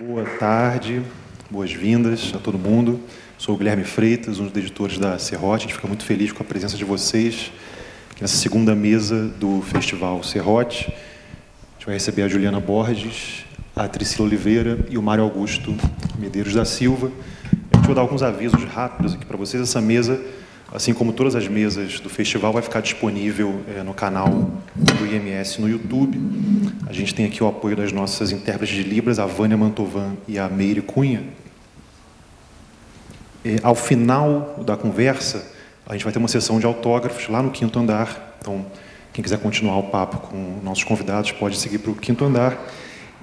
Boa tarde, boas-vindas a todo mundo. Sou o Guilherme Freitas, um dos editores da Serrote. A gente fica muito feliz com a presença de vocês aqui nessa segunda mesa do Festival Serrote. A gente vai receber a Juliana Borges, a Tricila Oliveira e o Mário Augusto Medeiros da Silva. A gente vai dar alguns avisos rápidos aqui para vocês. Essa mesa, assim como todas as mesas do festival, vai ficar disponível no canal do IMS no YouTube. A gente tem aqui o apoio das nossas intérpretes de Libras, a Vânia Mantovan e a Meire Cunha. Ao final da conversa, a gente vai ter uma sessão de autógrafos lá no 5º andar. Então, quem quiser continuar o papo com nossos convidados pode seguir para o 5º andar.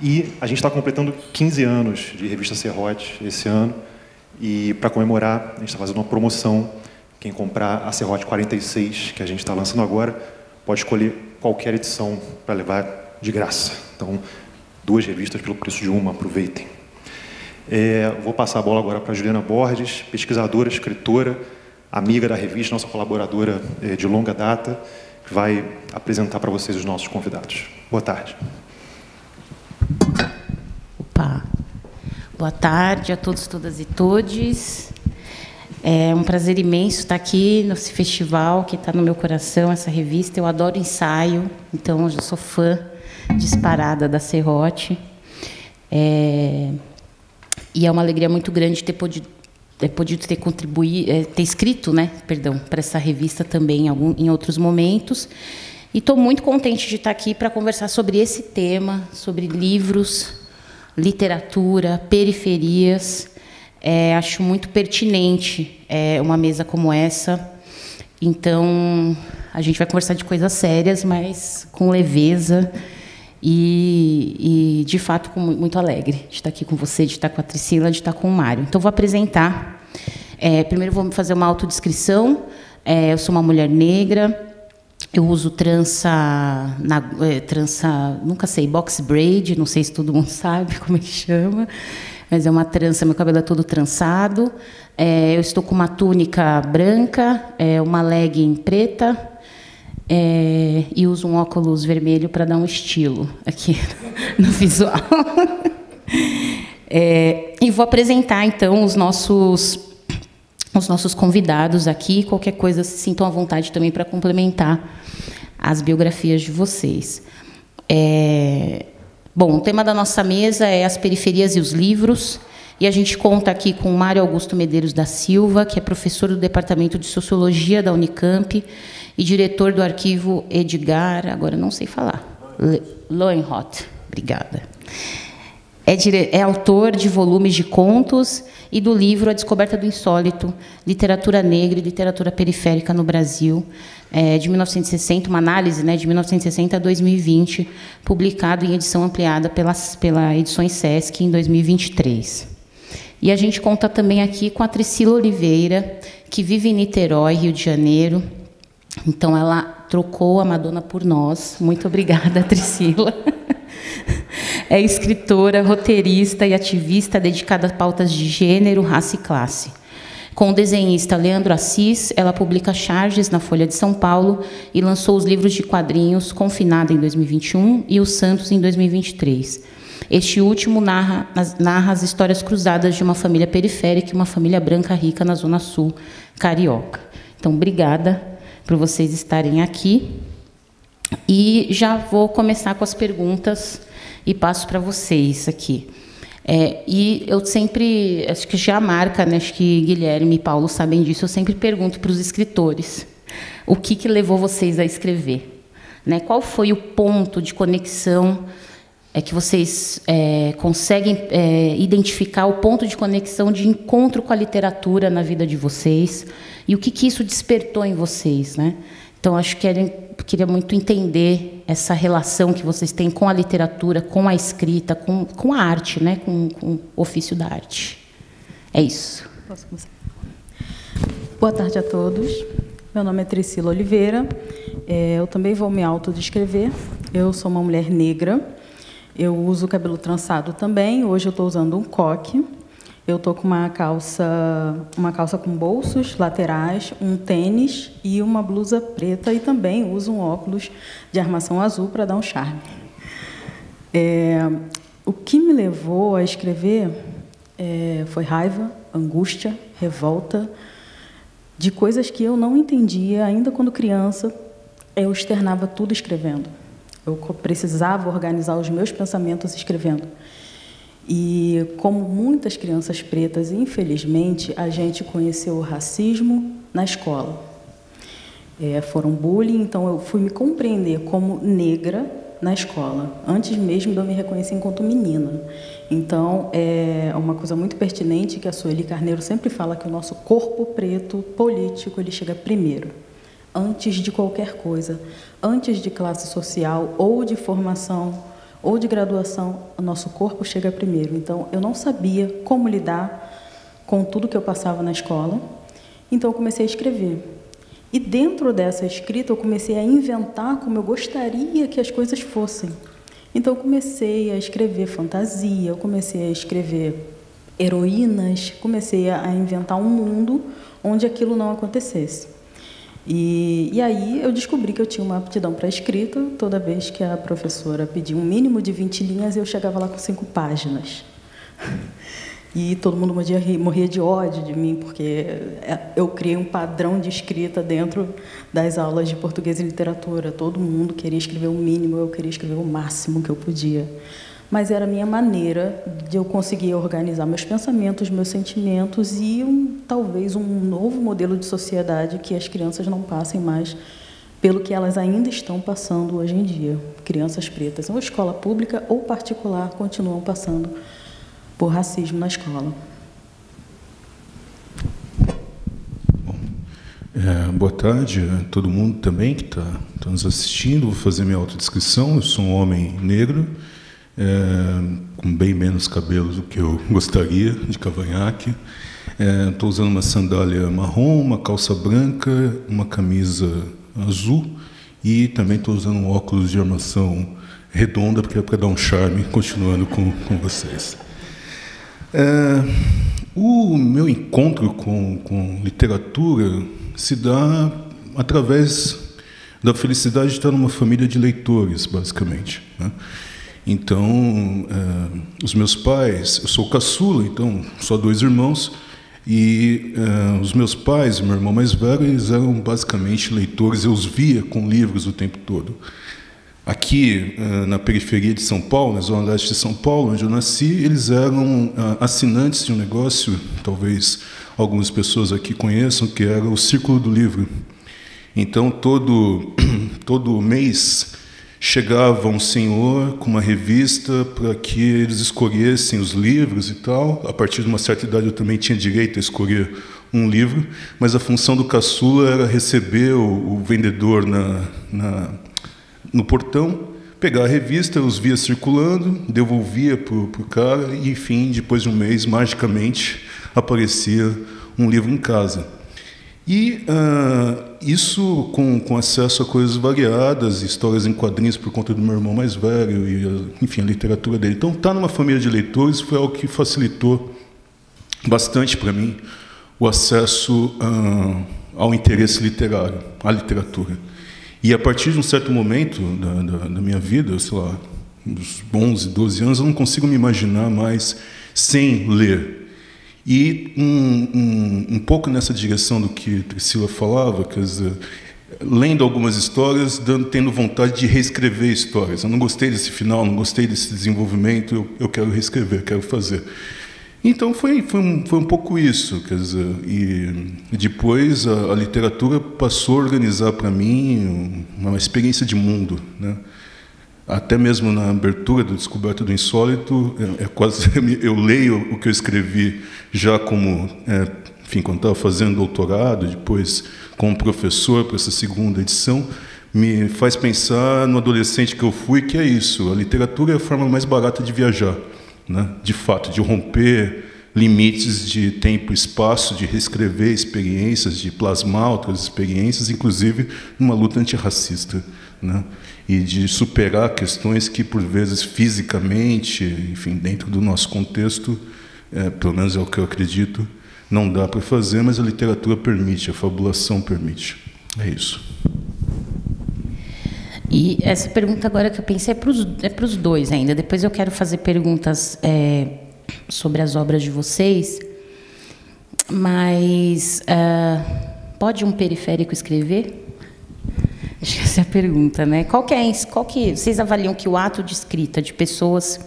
E a gente está completando 15 anos de Revista Serrote esse ano. E, para comemorar, a gente está fazendo uma promoção. Quem comprar a Serrote 46, que a gente está lançando agora, pode escolher qualquer edição para levar de graça. Então, 2 revistas pelo preço de uma, aproveitem. Vou passar a bola agora para a Juliana Borges, pesquisadora, escritora, amiga da revista, nossa colaboradora de longa data, que vai apresentar para vocês os nossos convidados. Boa tarde. Opa. Boa tarde a todos, todas e todes. É um prazer imenso estar aqui nesse festival que está no meu coração, essa revista. Eu adoro ensaio, então eu já sou fã disparada da Serrote. E é uma alegria muito grande ter podido ter escrito, para essa revista também em outros momentos. E estou muito contente de estar aqui para conversar sobre esse tema, sobre livros, literatura, periferias. Acho muito pertinente uma mesa como essa. Então, a gente vai conversar de coisas sérias, mas com leveza e de fato, muito alegre de estar aqui com você, de estar com a Tricila, de estar com o Mário. Então, vou apresentar. Primeiro, vou fazer uma autodescrição. Eu sou uma mulher negra. Eu uso trança, nunca sei, box braid, não sei se todo mundo sabe como é que chama. Mas é uma trança, meu cabelo é todo trançado. Eu estou com uma túnica branca, uma legging preta, e uso um óculos vermelho para dar um estilo aqui no visual. E vou apresentar, então, os nossos convidados aqui. Qualquer coisa, se sintam à vontade também para complementar as biografias de vocês. Bom, o tema da nossa mesa é as periferias e os livros, e a gente conta aqui com o Mário Augusto Medeiros da Silva, que é professor do Departamento de Sociologia da Unicamp e diretor do arquivo Edgar, agora não sei falar, Lohenroth. Obrigada. É autor de volumes de contos e do livro A Descoberta do Insólito, Literatura Negra e Literatura Periférica no Brasil, de 1960, uma análise, de 1960 a 2020, publicado em edição ampliada pela Edições Sesc em 2023. E a gente conta também aqui com a Tricila Oliveira, que vive em Niterói, Rio de Janeiro. Então, ela trocou a Madonna por nós. Muito obrigada, Tricila. É escritora, roteirista e ativista dedicada a pautas de gênero, raça e classe. Com o desenhista Leandro Assis, ela publica charges na Folha de São Paulo e lançou os livros de quadrinhos Confinada, em 2021, e Os Santos, em 2023. Este último narra as histórias cruzadas de uma família periférica e uma família branca rica na Zona Sul carioca. Então, obrigada por vocês estarem aqui. E já vou começar com as perguntas e passo para vocês aqui. E eu sempre, acho que já marca, acho que Guilherme e Paulo sabem disso, eu sempre pergunto para os escritores o que levou vocês a escrever. Qual foi o ponto de conexão que vocês conseguem identificar, o ponto de conexão, de encontro com a literatura na vida de vocês, e o que isso despertou em vocês, Então, acho que queria muito entender essa relação que vocês têm com a literatura, com a escrita, com a arte, com o ofício da arte. É isso. Posso começar? Boa tarde a todos. Meu nome é Tricila Oliveira. Eu também vou me autodescrever. Eu sou uma mulher negra. Eu uso cabelo trançado também. Hoje eu estou usando um coque. Eu estou com uma calça com bolsos laterais, um tênis e uma blusa preta, e também uso um óculos de armação azul para dar um charme. O que me levou a escrever foi raiva, angústia, revolta, de coisas que eu não entendia ainda quando criança. Eu externava tudo escrevendo. Eu precisava organizar os meus pensamentos escrevendo. E, como muitas crianças pretas, infelizmente, a gente conheceu o racismo na escola. Foram bullying, então eu fui me compreender como negra na escola, antes mesmo de eu me reconhecer enquanto menina. Então, é uma coisa muito pertinente que a Sueli Carneiro sempre fala, que o nosso corpo preto político ele chega primeiro, antes de qualquer coisa, antes de classe social ou de formação ou de graduação, o nosso corpo chega primeiro. Então, eu não sabia como lidar com tudo que eu passava na escola, então eu comecei a escrever. E dentro dessa escrita eu comecei a inventar como eu gostaria que as coisas fossem. Então eu comecei a escrever fantasia, eu comecei a escrever heroínas, comecei a inventar um mundo onde aquilo não acontecesse. E aí eu descobri que eu tinha uma aptidão para a escrita. Toda vez que a professora pedia um mínimo de 20 linhas, eu chegava lá com 5 páginas. E todo mundo morria de ódio de mim, porque eu criei um padrão de escrita dentro das aulas de português e literatura. Todo mundo queria escrever o mínimo, eu queria escrever o máximo que eu podia. Mas era a minha maneira de eu conseguir organizar meus pensamentos, meus sentimentos e talvez um novo modelo de sociedade que as crianças não passem mais pelo que elas ainda estão passando hoje em dia. Crianças pretas, ou escola pública ou particular, continuam passando por racismo na escola. Bom, boa tarde a todo mundo também que está nos assistindo. Vou fazer minha autodescrição. Eu sou um homem negro, com bem menos cabelos do que eu gostaria, de cavanhaque. Estou usando uma sandália marrom, uma calça branca, uma camisa azul e também estou usando um óculos de armação redonda, porque é para dar um charme, continuando com vocês. O meu encontro com literatura se dá através da felicidade de estar numa família de leitores, basicamente, né? Então, os meus pais, eu sou caçula, então só 2 irmãos, e os meus pais, meu irmão mais velho, eles eram basicamente leitores, eu os via com livros o tempo todo. Aqui, na periferia de São Paulo, na zona leste de São Paulo, onde eu nasci, eles eram assinantes de um negócio, talvez algumas pessoas aqui conheçam, que era o Círculo do Livro. Então, todo mês chegava um senhor com uma revista para que eles escolhessem os livros e tal. A partir de uma certa idade eu também tinha direito a escolher um livro, mas a função do caçula era receber o vendedor no portão, pegar a revista, eu os via circulando, devolvia para o cara e, enfim, depois de um mês, magicamente, aparecia um livro em casa. E isso com acesso a coisas variadas, histórias em quadrinhos por conta do meu irmão mais velho, e, enfim, a literatura dele. Então, estar numa família de leitores foi algo que facilitou bastante para mim o acesso ao interesse literário, à literatura. E a partir de um certo momento da minha vida, sei lá, uns 11, 12 anos, eu não consigo me imaginar mais sem ler. E um pouco nessa direção do que Priscila falava, quer dizer, lendo algumas histórias, tendo vontade de reescrever histórias. Eu não gostei desse final, não gostei desse desenvolvimento, eu quero reescrever, quero fazer. Então foi um pouco isso, quer dizer, e depois a literatura passou a organizar para mim uma experiência de mundo, né? Até mesmo na abertura do Descoberta do Insólito, eu leio o que eu escrevi já como, enfim, quando estava fazendo doutorado, depois como professor para essa segunda edição, me faz pensar no adolescente que eu fui, que é isso, a literatura é a forma mais barata de viajar, né? De fato, de romper limites de tempo e espaço, de reescrever experiências, de plasmar outras experiências, inclusive numa luta antirracista, né? E de superar questões que, por vezes, fisicamente, enfim, dentro do nosso contexto, pelo menos é o que eu acredito, não dá para fazer, mas a literatura permite, a fabulação permite. É isso. E essa pergunta agora que eu pensei é para os dois ainda. Depois eu quero fazer perguntas sobre as obras de vocês. Mas pode um periférico escrever? Acho que essa é a pergunta, né? Qual que vocês avaliam que o ato de escrita de pessoas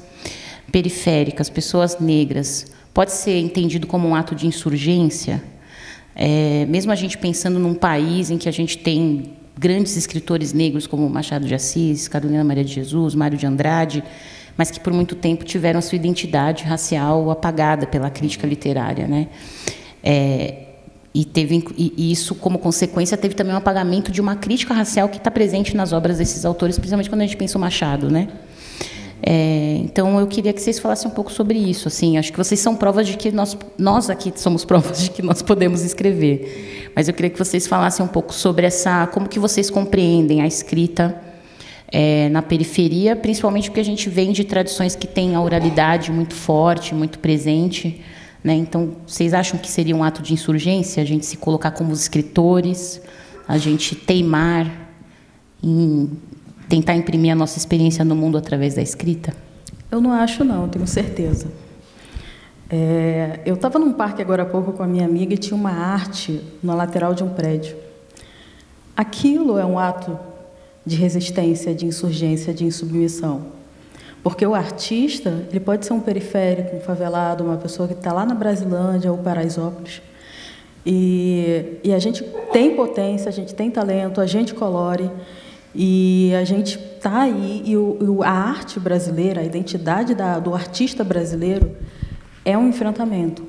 periféricas, pessoas negras, pode ser entendido como um ato de insurgência? Mesmo a gente pensando num país em que a gente tem grandes escritores negros como Machado de Assis, Carolina Maria de Jesus, Mário de Andrade, mas que por muito tempo tiveram a sua identidade racial apagada pela crítica literária, né? E isso, como consequência, teve também um apagamento de uma crítica racial que está presente nas obras desses autores, principalmente quando a gente pensa o Machado, né? Então, eu queria que vocês falassem um pouco sobre isso. Assim, acho que vocês são provas de que nós aqui somos provas de que nós podemos escrever. Mas eu queria que vocês falassem um pouco sobre como que vocês compreendem a escrita na periferia, principalmente porque a gente vem de tradições que têm a oralidade muito forte, muito presente, né? Então, vocês acham que seria um ato de insurgência a gente se colocar como escritores, a gente teimar em tentar imprimir a nossa experiência no mundo através da escrita? Eu não acho, não, tenho certeza. Eu estava num parque agora há pouco com a minha amiga e tinha uma arte na lateral de um prédio. Aquilo é um ato de resistência, de insurgência, de insubmissão. Porque o artista, ele pode ser um periférico, um favelado, uma pessoa que está lá na Brasilândia ou Paraisópolis. E a gente tem potência, a gente tem talento, a gente colore. E a gente está aí, e a arte brasileira, a identidade do artista brasileiro é um enfrentamento.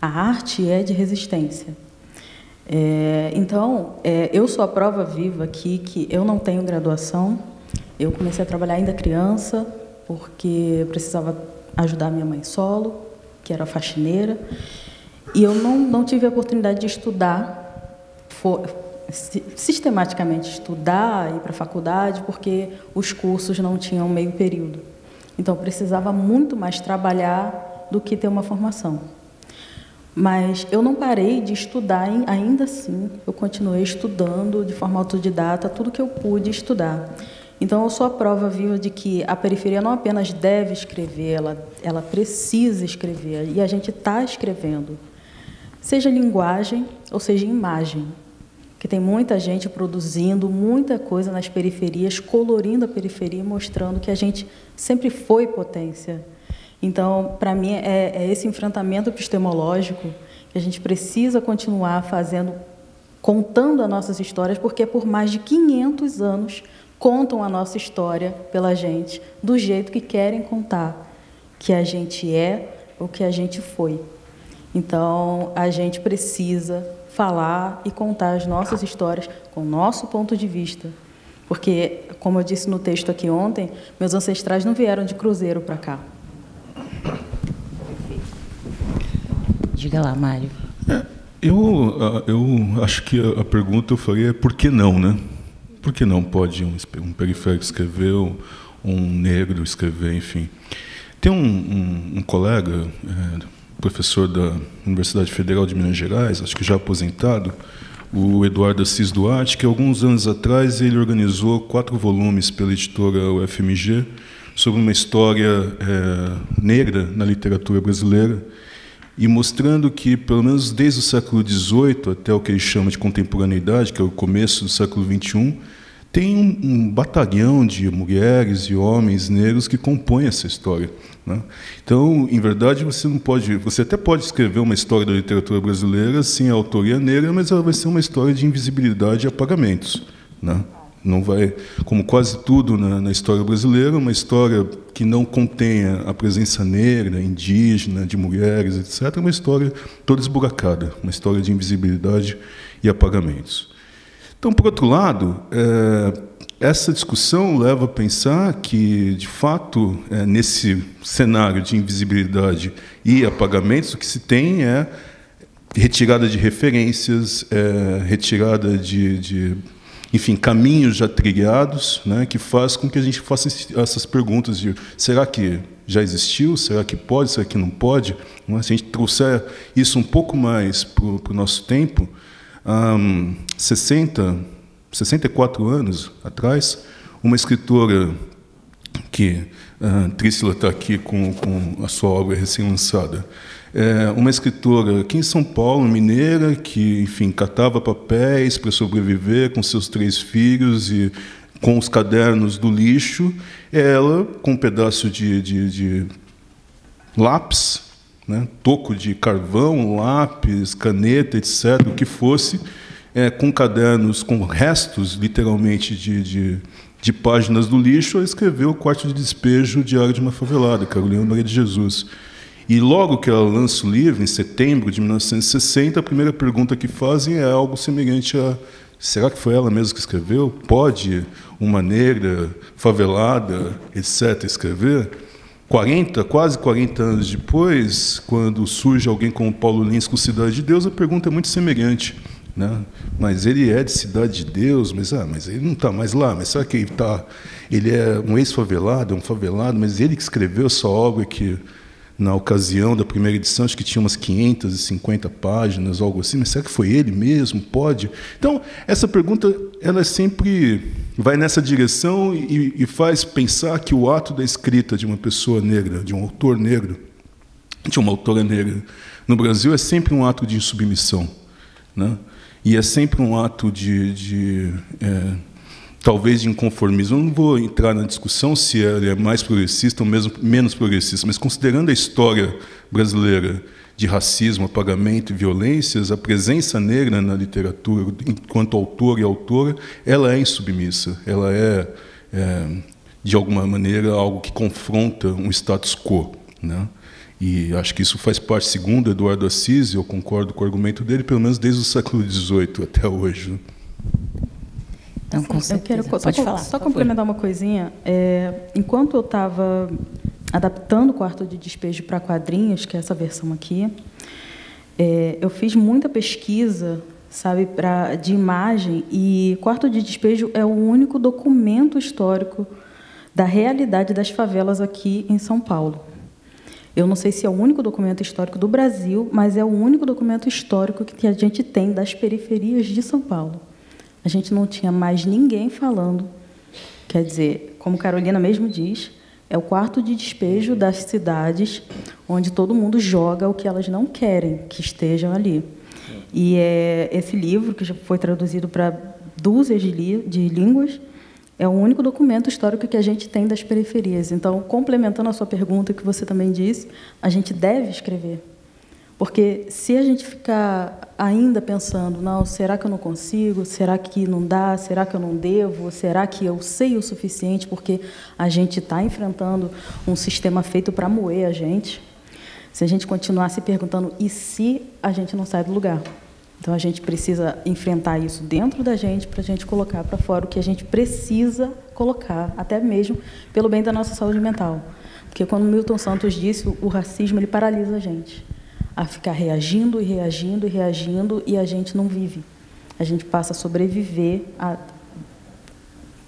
A arte é de resistência. Então, eu sou a prova viva aqui que eu não tenho graduação. Eu comecei a trabalhar ainda criança, porque eu precisava ajudar minha mãe solo, que era faxineira. E eu não tive a oportunidade de estudar, sistematicamente estudar, ir para a faculdade, porque os cursos não tinham meio período. Então, eu precisava muito mais trabalhar do que ter uma formação. Mas eu não parei de estudar, ainda assim, eu continuei estudando de forma autodidata tudo que eu pude estudar. Então, eu sou a prova viva de que a periferia não apenas deve escrever, ela precisa escrever, e a gente está escrevendo, seja linguagem ou seja imagem. Que tem muita gente produzindo muita coisa nas periferias, colorindo a periferia, mostrando que a gente sempre foi potência. Então, para mim, é esse enfrentamento epistemológico que a gente precisa continuar fazendo, contando as nossas histórias, porque por mais de 500 anos contam a nossa história pela gente, do jeito que querem contar, que a gente é ou que a gente foi. Então, a gente precisa falar e contar as nossas histórias com o nosso ponto de vista. Porque, como eu disse no texto aqui ontem, meus ancestrais não vieram de cruzeiro para cá. Diga lá, Mário. Eu acho que a pergunta eu faria é por que não, né? Por que não pode um periférico escrever, um negro escrever, enfim. Tem um colega, professor da Universidade Federal de Minas Gerais, acho que já aposentado, o Eduardo Assis Duarte, que alguns anos atrás ele organizou 4 volumes pela editora UFMG sobre uma história negra na literatura brasileira, e mostrando que, pelo menos desde o século XVIII até o que ele chama de contemporaneidade, que é o começo do século XXI, tem um batalhão de mulheres e homens negros que compõem essa história, né? Então, em verdade, você até pode escrever uma história da literatura brasileira sem a autoria negra, mas ela vai ser uma história de invisibilidade e apagamentos, né? Não vai, como quase tudo na história brasileira, uma história que não contenha a presença negra, indígena, de mulheres, etc., é uma história toda esburacada, uma história de invisibilidade e apagamentos. Então, por outro lado, essa discussão leva a pensar que, de fato, nesse cenário de invisibilidade e apagamentos, o que se tem é retirada de referências, retirada enfim, caminhos já trilhados, né, que faz com que a gente faça essas perguntas de será que já existiu, será que pode, será que não pode? Se a gente trouxer isso um pouco mais para o nosso tempo, 64 anos atrás, uma escritora que Trícila está aqui com a sua obra recém-lançada. Uma escritora aqui em São Paulo, mineira, que, enfim, catava papéis para sobreviver com seus 3 filhos e com os cadernos do lixo. Ela, com um pedaço de lápis, né, toco de carvão, lápis, caneta, etc., o que fosse, com cadernos com restos, literalmente, de páginas do lixo, ela escreveu O Quarto de Despejo, Diário de uma Favelada, Carolina Maria de Jesus. E logo que ela lança o livro, em setembro de 1960, a primeira pergunta que fazem é algo semelhante a: será que foi ela mesma que escreveu? Pode uma negra favelada, etc., escrever? Quase 40 anos depois, quando surge alguém como Paulo Lins com Cidade de Deus, a pergunta é muito semelhante, né? Mas ele é de Cidade de Deus, mas ele não está mais lá. Mas será que ele está? Ele é um ex-favelado, é um favelado, mas ele que escreveu essa obra que, na ocasião da primeira edição, acho que tinha umas 550 páginas, algo assim, mas será que foi ele mesmo? Pode? Então, essa pergunta, ela sempre vai nessa direção e faz pensar que o ato da escrita de uma pessoa negra, de um autor negro, de uma autora negra, no Brasil, é sempre um ato de insubmissão, né? E é sempre um ato talvez de inconformismo. Eu não vou entrar na discussão se ele é mais progressista ou mesmo menos progressista, mas considerando a história brasileira de racismo, apagamento e violências, a presença negra na literatura, enquanto autor e autora, ela é insubmissa, ela é, de alguma maneira, algo que confronta um status quo, né? E acho que isso faz parte, segundo Eduardo Assis, eu concordo com o argumento dele, pelo menos desde o século XVIII até hoje. Então, com certeza. Eu quero só complementar uma coisinha. Enquanto eu estava adaptando o Quarto de Despejo para quadrinhos, que é essa versão aqui, eu fiz muita pesquisa, sabe, de imagem, e Quarto de Despejo é o único documento histórico da realidade das favelas aqui em São Paulo. Eu não sei se é o único documento histórico do Brasil, mas é o único documento histórico que a gente tem das periferias de São Paulo. A gente não tinha mais ninguém falando. Quer dizer, como Carolina mesmo diz, é o quarto de despejo das cidades onde todo mundo joga o que elas não querem que estejam ali. E esse livro, que já foi traduzido para dúzias de línguas, é o único documento histórico que a gente tem das periferias. Então, complementando a sua pergunta, que você também disse, a gente deve escrever. Porque se a gente ficar ainda pensando, não, será que eu não consigo? Será que não dá? Será que eu não devo? Será que eu sei o suficiente? Porque a gente está enfrentando um sistema feito para moer a gente. Se a gente continuar se perguntando, e se a gente não sai do lugar? Então, a gente precisa enfrentar isso dentro da gente para a gente colocar para fora o que a gente precisa colocar, até mesmo pelo bem da nossa saúde mental. Porque, quando Milton Santos disse, o racismo ele paralisa a gente a ficar reagindo e reagindo e reagindo, e a gente não vive. A gente passa a sobreviver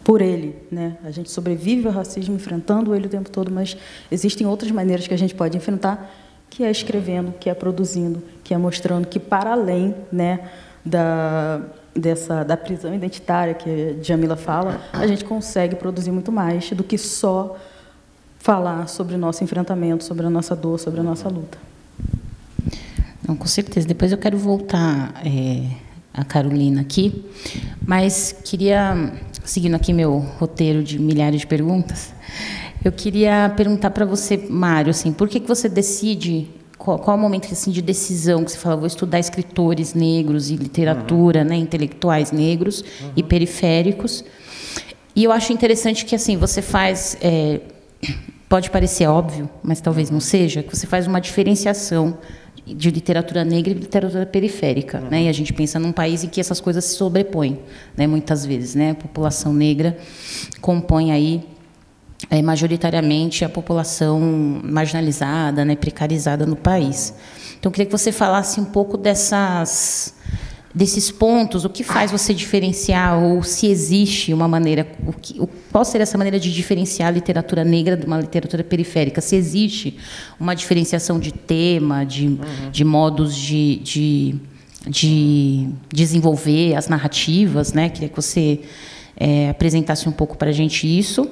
por ele, né? A gente sobrevive ao racismo enfrentando ele o tempo todo, mas existem outras maneiras que a gente pode enfrentar, que é escrevendo, que é produzindo, que é mostrando que, para além, né, da prisão identitária que a Djamila fala, a gente consegue produzir muito mais do que só falar sobre o nosso enfrentamento, sobre a nossa dor, sobre a nossa luta. Não, com certeza. Depois eu quero voltar a Carolina aqui, mas queria, seguindo aqui meu roteiro de milhares de perguntas, eu queria perguntar para você, Mário, assim, por que você decide, qual é o momento assim, de decisão que você fala, vou estudar escritores negros e literatura, né, intelectuais negros e periféricos? E eu acho interessante que assim você faz, pode parecer óbvio, mas talvez não seja, que você faz uma diferenciação de literatura negra e literatura periférica, né? E a gente pensa num país em que essas coisas se sobrepõem, né? Muitas vezes, né? A população negra compõe aí majoritariamente a população marginalizada, né? Precarizada no país. Então, eu queria que você falasse um pouco desses pontos, o que faz você diferenciar, ou se existe uma maneira, qual seria essa maneira de diferenciar a literatura negra de uma literatura periférica? Se existe uma diferenciação de tema, de modos de desenvolver as narrativas, né? Queria que você apresentasse um pouco para a gente isso.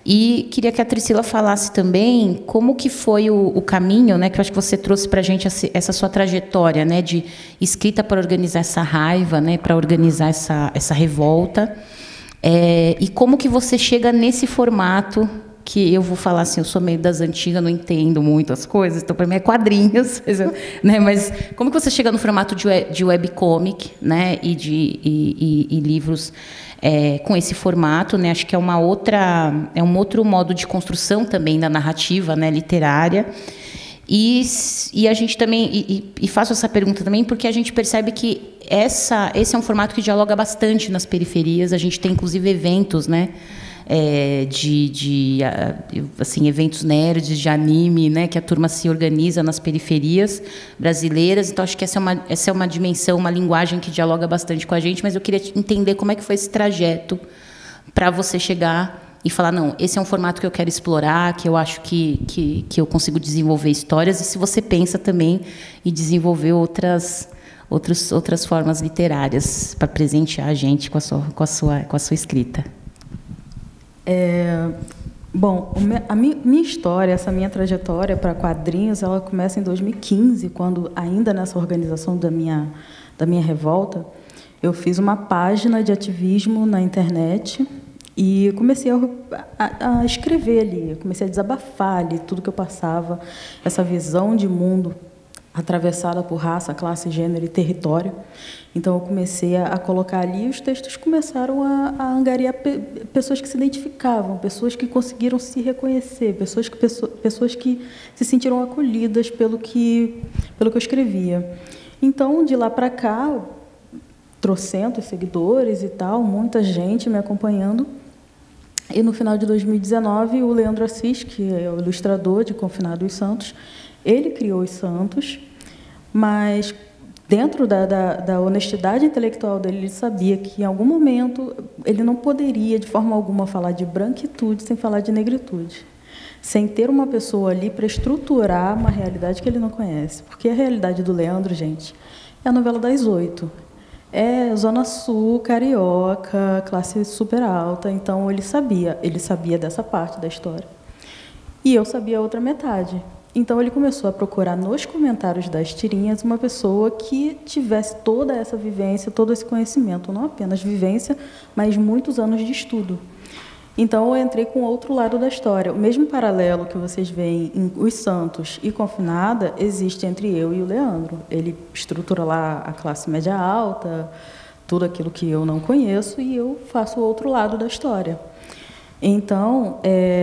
E queria que a Tricila falasse também como que foi o caminho, né, que eu acho que você trouxe para a gente essa sua trajetória, né, de escrita para organizar essa raiva, né, para organizar essa revolta. E como que você chega nesse formato, que eu vou falar assim, eu sou meio das antigas, não entendo muito as coisas, então para mim é quadrinhos, né? Mas como que você chega no formato de webcomic, né? E livros com esse formato, né? Acho que é um outro modo de construção também da narrativa, né? Literária. E a gente também, e faço essa pergunta também porque a gente percebe que esse é um formato que dialoga bastante nas periferias. A gente tem inclusive eventos, né? Assim, eventos nerds de anime, né, que a turma se organiza nas periferias brasileiras. Então acho que essa é uma dimensão, uma linguagem que dialoga bastante com a gente, mas eu queria entender como é que foi esse trajeto para você chegar e falar, não, esse é um formato que eu quero explorar, que eu acho que eu consigo desenvolver histórias, e se você pensa também em desenvolver outras formas literárias para presentear a gente com a sua escrita. Bom, a minha história, essa minha trajetória para quadrinhos, ela começa em 2015, quando, ainda nessa organização da minha revolta, eu fiz uma página de ativismo na internet e comecei a escrever ali, comecei a desabafar ali tudo que eu passava, essa visão de mundo atravessada por raça, classe, gênero e território. Então, eu comecei a colocar ali e os textos começaram a angariar pessoas que se identificavam, pessoas que conseguiram se reconhecer, pessoas que se sentiram acolhidas pelo que eu escrevia. Então, de lá para cá, trocentos seguidores e tal, muita gente me acompanhando. E, no final de 2019, o Leandro Assis, que é o ilustrador de Confinado os Santos, ele criou os Santos, mas dentro da honestidade intelectual dele, ele sabia que, em algum momento, ele não poderia, de forma alguma, falar de branquitude sem falar de negritude, sem ter uma pessoa ali para estruturar uma realidade que ele não conhece. Porque a realidade do Leandro, gente, é a novela das 8. É Zona Sul, carioca, classe super alta. Então, ele sabia dessa parte da história. E eu sabia a outra metade. Então, ele começou a procurar nos comentários das tirinhas uma pessoa que tivesse toda essa vivência, todo esse conhecimento, não apenas vivência, mas muitos anos de estudo. Então, eu entrei com o outro lado da história. O mesmo paralelo que vocês veem em Os Santos e Confinada existe entre eu e o Leandro. Ele estrutura lá a classe média alta, tudo aquilo que eu não conheço, e eu faço o outro lado da história. Então,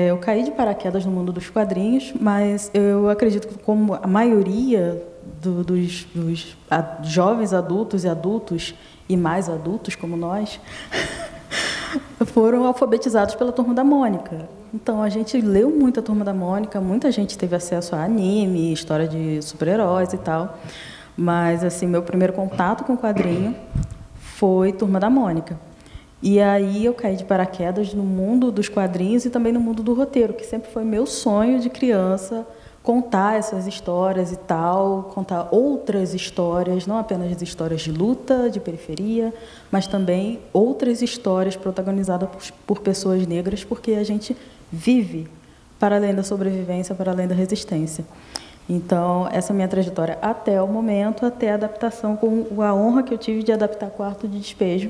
eu caí de paraquedas no mundo dos quadrinhos, mas eu acredito que, como a maioria dos jovens adultos e adultos, e mais adultos como nós, foram alfabetizados pela Turma da Mônica. Então, a gente leu muito a Turma da Mônica, muita gente teve acesso a anime, história de super-heróis e tal, mas, assim, meu primeiro contato com o quadrinho foi Turma da Mônica. E aí eu caí de paraquedas no mundo dos quadrinhos e também no mundo do roteiro, que sempre foi meu sonho de criança, contar essas histórias e tal, contar outras histórias, não apenas histórias de luta, de periferia, mas também outras histórias protagonizadas por pessoas negras, porque a gente vive para além da sobrevivência, para além da resistência. Então, essa é a minha trajetória até o momento, até a adaptação, com a honra que eu tive de adaptar Quarto de Despejo,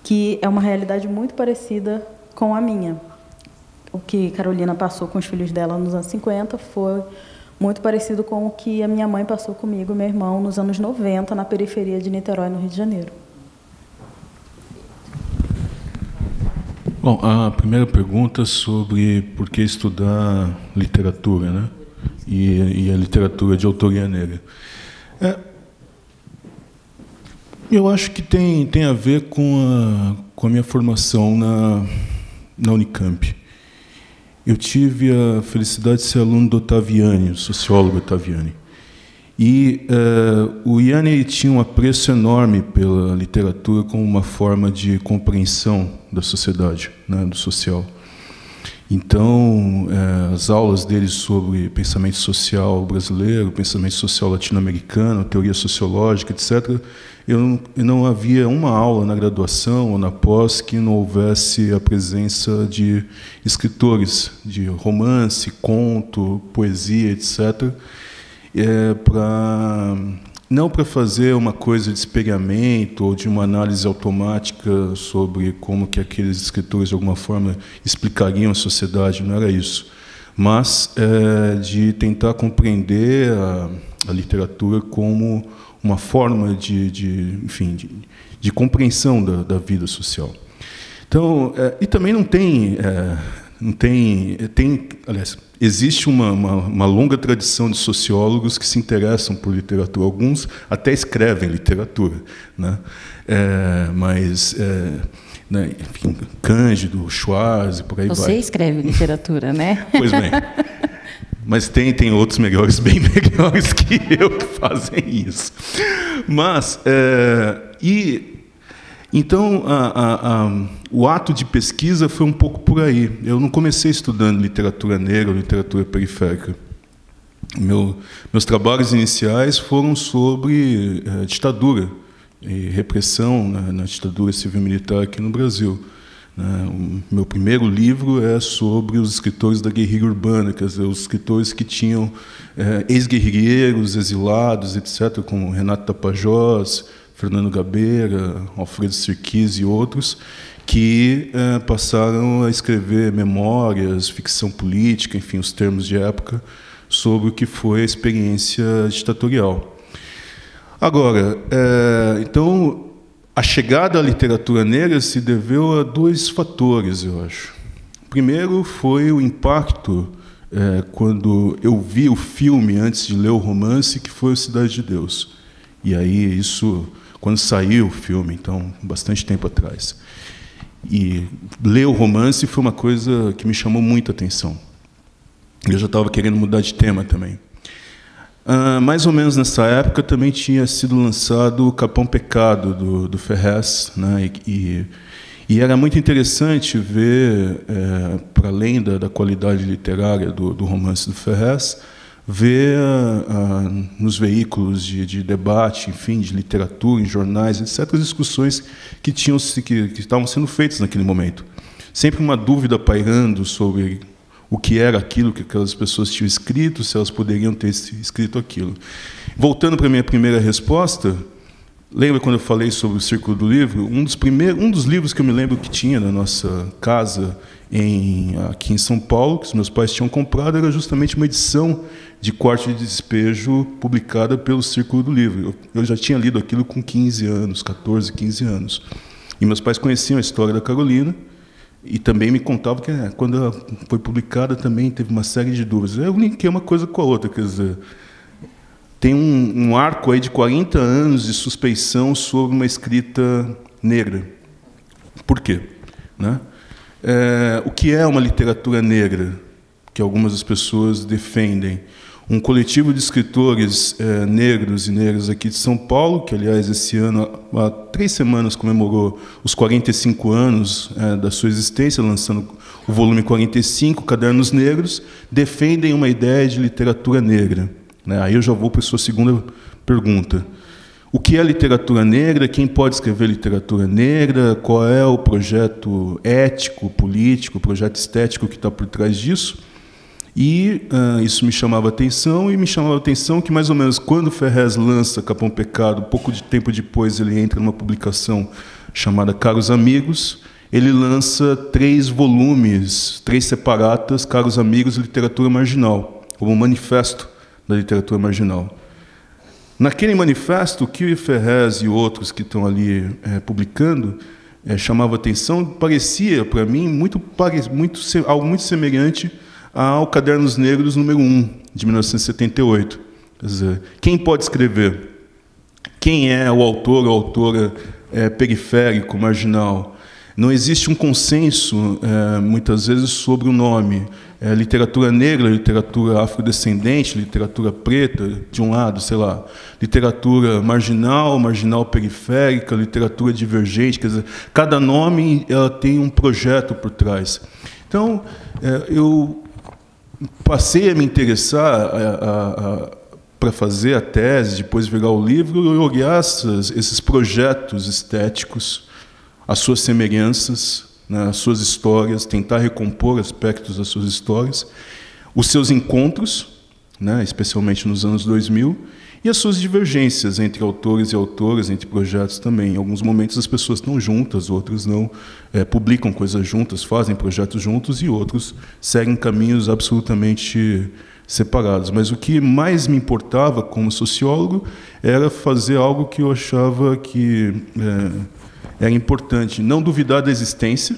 que é uma realidade muito parecida com a minha. O que Carolina passou com os filhos dela nos anos 50 foi muito parecido com o que a minha mãe passou comigo e meu irmão nos anos 90, na periferia de Niterói, no Rio de Janeiro. Bom, a primeira pergunta sobre por que estudar literatura, né? E a literatura de autoria negra. Eu acho que tem a ver com a minha formação na Unicamp. Eu tive a felicidade de ser aluno do Ottaviani, o sociólogo Ottaviani. E o Yanni tinha um apreço enorme pela literatura como uma forma de compreensão da sociedade, né, do social. Então, as aulas dele sobre pensamento social brasileiro, pensamento social latino-americano, teoria sociológica, etc., não havia uma aula na graduação ou na pós que não houvesse a presença de escritores de romance, conto, poesia, etc., não para fazer uma coisa de espelhamento ou de uma análise automática sobre como que aqueles escritores, de alguma forma, explicariam a sociedade, não era isso. Mas de tentar compreender a literatura como uma forma de compreensão da vida social. Então, e também aliás, existe uma longa tradição de sociólogos que se interessam por literatura. Alguns até escrevem literatura, né? Né, enfim, Cândido, Schwarz, por aí vai. Você escreve literatura, né? Pois bem. Mas tem outros melhores, bem melhores que eu, que fazem isso. Mas, então, o ato de pesquisa foi um pouco por aí. Eu não comecei estudando literatura negra ou literatura periférica. Meus trabalhos iniciais foram sobre ditadura e repressão na ditadura civil-militar aqui no Brasil. O meu primeiro livro é sobre os escritores da guerrilha urbana, quer dizer, os escritores que tinham ex-guerrilheiros, exilados, etc., como Renato Tapajós, Fernando Gabeira, Alfredo Sirquis e outros, que passaram a escrever memórias, ficção política, enfim, os termos de época, sobre o que foi a experiência ditatorial. Agora, então, a chegada à literatura negra se deveu a dois fatores, eu acho. Primeiro foi o impacto, quando eu vi o filme antes de ler o romance, que foi o Cidade de Deus. E aí, isso, quando saiu o filme, então, bastante tempo atrás. E ler o romance foi uma coisa que me chamou muita atenção. Eu já estava querendo mudar de tema também. Mais ou menos nessa época também tinha sido lançado o Capão Pecado, do Ferrez, né? E era muito interessante ver, para além da qualidade literária do romance do Ferrez, ver nos veículos de debate, enfim, de literatura, em jornais, etc., as discussões que estavam sendo feitas naquele momento. Sempre uma dúvida pairando sobre o que era aquilo que aquelas pessoas tinham escrito, se elas poderiam ter escrito aquilo. Voltando para a minha primeira resposta, lembra quando eu falei sobre o Círculo do Livro? Um dos livros que eu me lembro que tinha na nossa casa aqui em São Paulo, que os meus pais tinham comprado, era justamente uma edição de Corte de Despejo publicada pelo Círculo do Livro. Eu já tinha lido aquilo com 15 anos, 14, 15 anos. E meus pais conheciam a história da Carolina, e também me contavam que quando ela foi publicada também teve uma série de dúvidas. Eu linkei uma coisa com a outra, quer dizer, tem um arco aí de 40 anos de suspeição sobre uma escrita negra. Por quê? Né? O que é uma literatura negra, que algumas das pessoas defendem? Um coletivo de escritores negros e negras aqui de São Paulo, que, aliás, esse ano, há 3 semanas, comemorou os 45 anos da sua existência, lançando o volume 45, Cadernos Negros, defendem uma ideia de literatura negra. Aí eu já vou para a sua segunda pergunta. O que é literatura negra? Quem pode escrever literatura negra? Qual é o projeto ético, político, o projeto estético que está por trás disso? E isso me chamava atenção, e me chamava atenção que, mais ou menos, quando o Ferrez lança Capão Pecado, pouco de tempo depois ele entra numa publicação chamada Caros Amigos, ele lança 3 volumes, 3 separatas, Caros Amigos, Literatura Marginal, como um manifesto da literatura marginal. Naquele manifesto, o que o Ferrez e outros que estão ali publicando chamava atenção, parecia, para mim, algo muito semelhante ao Cadernos Negros número 1, de 1978. Quer dizer, quem pode escrever? Quem é o autor ou autora periférico, marginal? Não existe um consenso, muitas vezes, sobre o nome. Literatura negra, literatura afrodescendente, literatura preta, de um lado, sei lá, literatura marginal, marginal periférica, literatura divergente, quer dizer, cada nome ela tem um projeto por trás. Então, eu passei a me interessar para fazer a tese, depois virar o livro, e olhar esses projetos estéticos, as suas semelhanças, né, as suas histórias, tentar recompor aspectos das suas histórias, os seus encontros, né, especialmente nos anos 2000, e as suas divergências entre autores e autoras, entre projetos também. Em alguns momentos as pessoas estão juntas, outros não, publicam coisas juntas, fazem projetos juntos, e outros seguem caminhos absolutamente separados. Mas o que mais me importava como sociólogo era fazer algo que eu achava que era importante. Não duvidar da existência,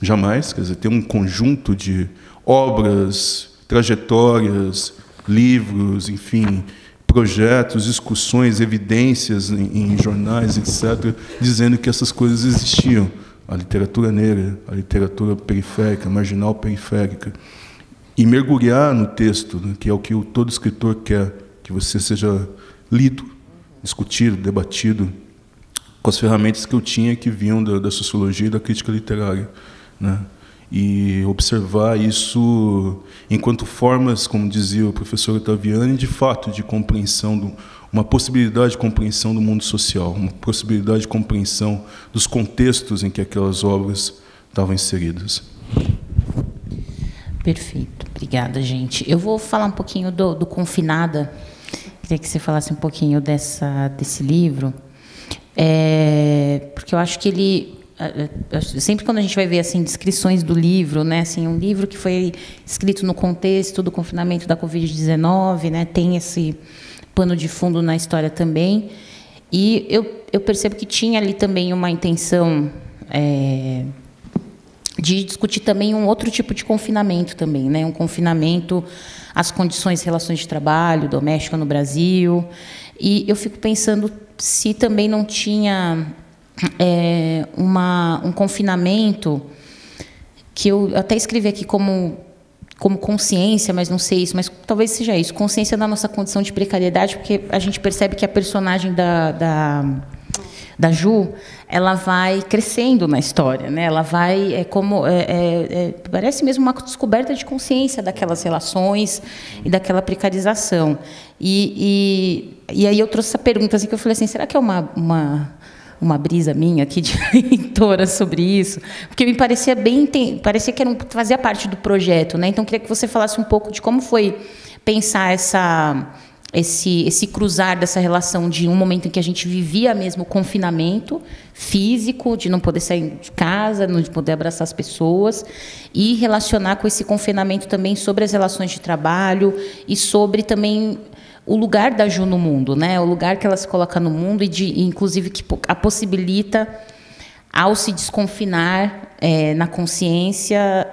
jamais, quer dizer, ter um conjunto de obras, trajetórias, livros, enfim, projetos, discussões, evidências em jornais, etc., dizendo que essas coisas existiam. A literatura negra, a literatura periférica, marginal periférica. E mergulhar no texto, né, que é o que todo escritor quer, que você seja lido, discutido, debatido, com as ferramentas que eu tinha, que vinham da sociologia e da crítica literária, né? E observar isso enquanto formas, como dizia o professor Ottaviani, de fato, de compreensão, uma possibilidade de compreensão do mundo social, uma possibilidade de compreensão dos contextos em que aquelas obras estavam inseridas. Perfeito. Obrigada, gente. Eu vou falar um pouquinho do Confinada. Queria que você falasse um pouquinho desse livro, porque eu acho que ele... Sempre quando a gente vai ver assim descrições do livro, né, assim, um livro que foi escrito no contexto do confinamento da Covid-19, né, tem esse pano de fundo na história também, e eu percebo que tinha ali também uma intenção de discutir também um outro tipo de confinamento também, né, um confinamento às condições de relações de trabalho doméstico no Brasil, e eu fico pensando se também não tinha um confinamento que eu até escrevi aqui como consciência, mas não sei isso, mas talvez seja isso, consciência da nossa condição de precariedade, porque a gente percebe que a personagem da Ju, ela vai crescendo na história, né? Ela vai parece mesmo uma descoberta de consciência daquelas relações e daquela precarização. E aí eu trouxe essa pergunta assim, que eu falei assim, será que é uma brisa minha aqui de leitora sobre isso, porque me parecia parecia que fazia parte do projeto, né? Então queria que você falasse um pouco de como foi pensar esse cruzar dessa relação de um momento em que a gente vivia mesmo o confinamento físico, de não poder sair de casa, não de poder abraçar as pessoas, e relacionar com esse confinamento também sobre as relações de trabalho e sobre também o lugar da Ju no mundo, né? O lugar que ela se coloca no mundo e inclusive que a possibilita, ao se desconfinar na consciência,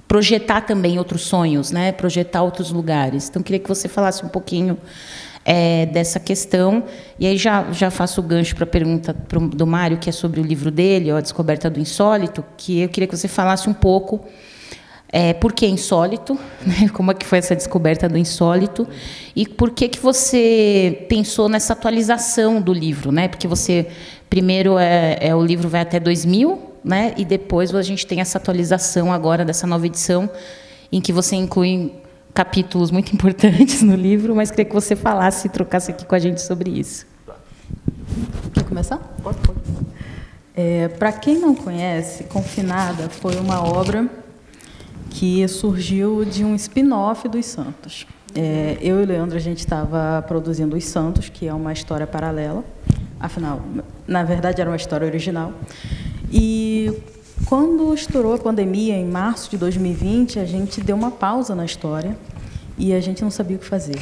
projetar também outros sonhos, né? Projetar outros lugares. Então, queria que você falasse um pouquinho dessa questão. E aí já faço o gancho para a pergunta do Mário, que é sobre o livro dele, A Descoberta do Insólito, que eu queria que você falasse um pouco por que insólito, né? Como é que foi essa descoberta do insólito, e por que você pensou nessa atualização do livro, né? Porque você, primeiro, o livro vai até 2000, né? E depois a gente tem essa atualização agora, dessa nova edição, em que você inclui capítulos muito importantes no livro, mas queria que você falasse e trocasse aqui com a gente sobre isso. Quer começar? Pode. Para quem não conhece, Confinada foi uma obra que surgiu de um spin-off dos Santos. Eu e o Leandro, a gente estava produzindo Os Santos, que é uma história paralela. Afinal, na verdade, era uma história original. E quando estourou a pandemia, em março de 2020, a gente deu uma pausa na história e a gente não sabia o que fazer.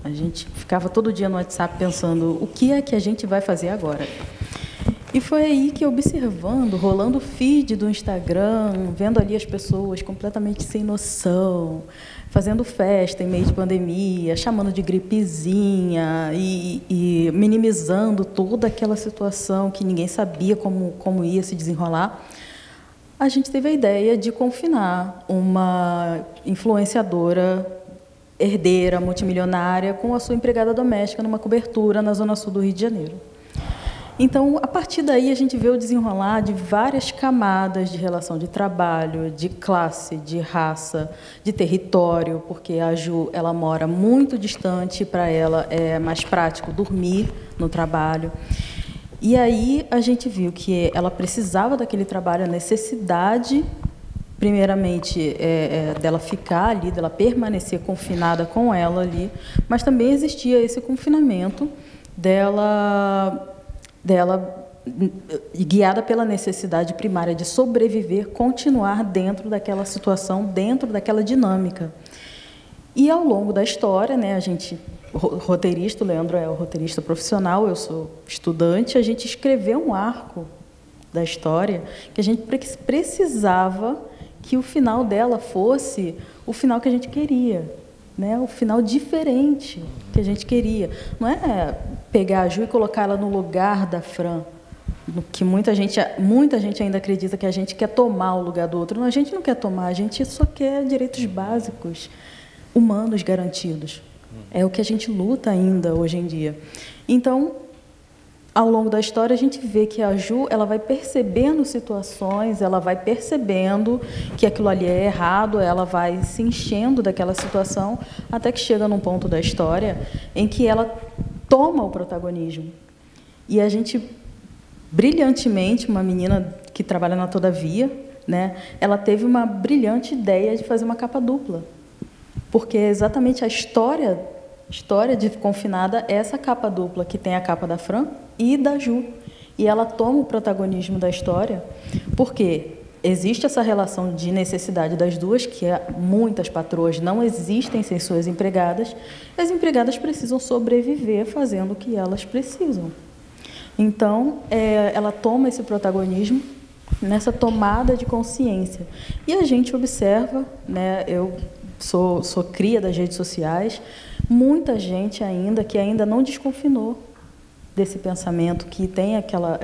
A gente ficava todo dia no WhatsApp pensando o que é que a gente vai fazer agora. E foi aí que, observando, rolando o feed do Instagram, vendo ali as pessoas completamente sem noção, fazendo festa em meio de pandemia, chamando de gripezinha e minimizando toda aquela situação que ninguém sabia como ia se desenrolar, a gente teve a ideia de confinar uma influenciadora herdeira, multimilionária, com a sua empregada doméstica numa cobertura na Zona Sul do Rio de Janeiro. Então, a partir daí, a gente vê o desenrolar de várias camadas de relação de trabalho, de classe, de raça, de território, porque a Ju, ela mora muito distante, para ela é mais prático dormir no trabalho. E aí a gente viu que ela precisava daquele trabalho, a necessidade, primeiramente, dela ficar ali, dela permanecer confinada com ela ali, mas também existia esse confinamento dela guiada pela necessidade primária de sobreviver, continuar dentro daquela situação, dentro daquela dinâmica. E, ao longo da história, né, a gente, roteirista, o Leandro é o roteirista profissional, eu sou estudante, a gente escreveu um arco da história que a gente precisava que o final dela fosse o final que a gente queria, né? O final diferente que a gente queria. Não é pegar a Ju e colocar ela no lugar da Fran, que muita gente ainda acredita que a gente quer tomar o lugar do outro. Não, a gente não quer tomar, a gente só quer direitos básicos, humanos garantidos. É o que a gente luta ainda hoje em dia. Então, ao longo da história, a gente vê que a Ju, ela vai percebendo situações, ela vai percebendo que aquilo ali é errado, ela vai se enchendo daquela situação, até que chega num ponto da história em que ela toma o protagonismo. E a gente, brilhantemente, uma menina que trabalha na Todavia, né, ela teve uma brilhante ideia de fazer uma capa dupla, porque é exatamente a história de Confinada é essa capa dupla, que tem a capa da Fran e da Ju. E ela toma o protagonismo da história, porque existe essa relação de necessidade das duas, que muitas patroas não existem sem suas empregadas. As empregadas precisam sobreviver fazendo o que elas precisam. Então, ela toma esse protagonismo nessa tomada de consciência. E a gente observa, né, eu sou cria das redes sociais, muita gente que ainda não desconfinou desse pensamento, que tem aquela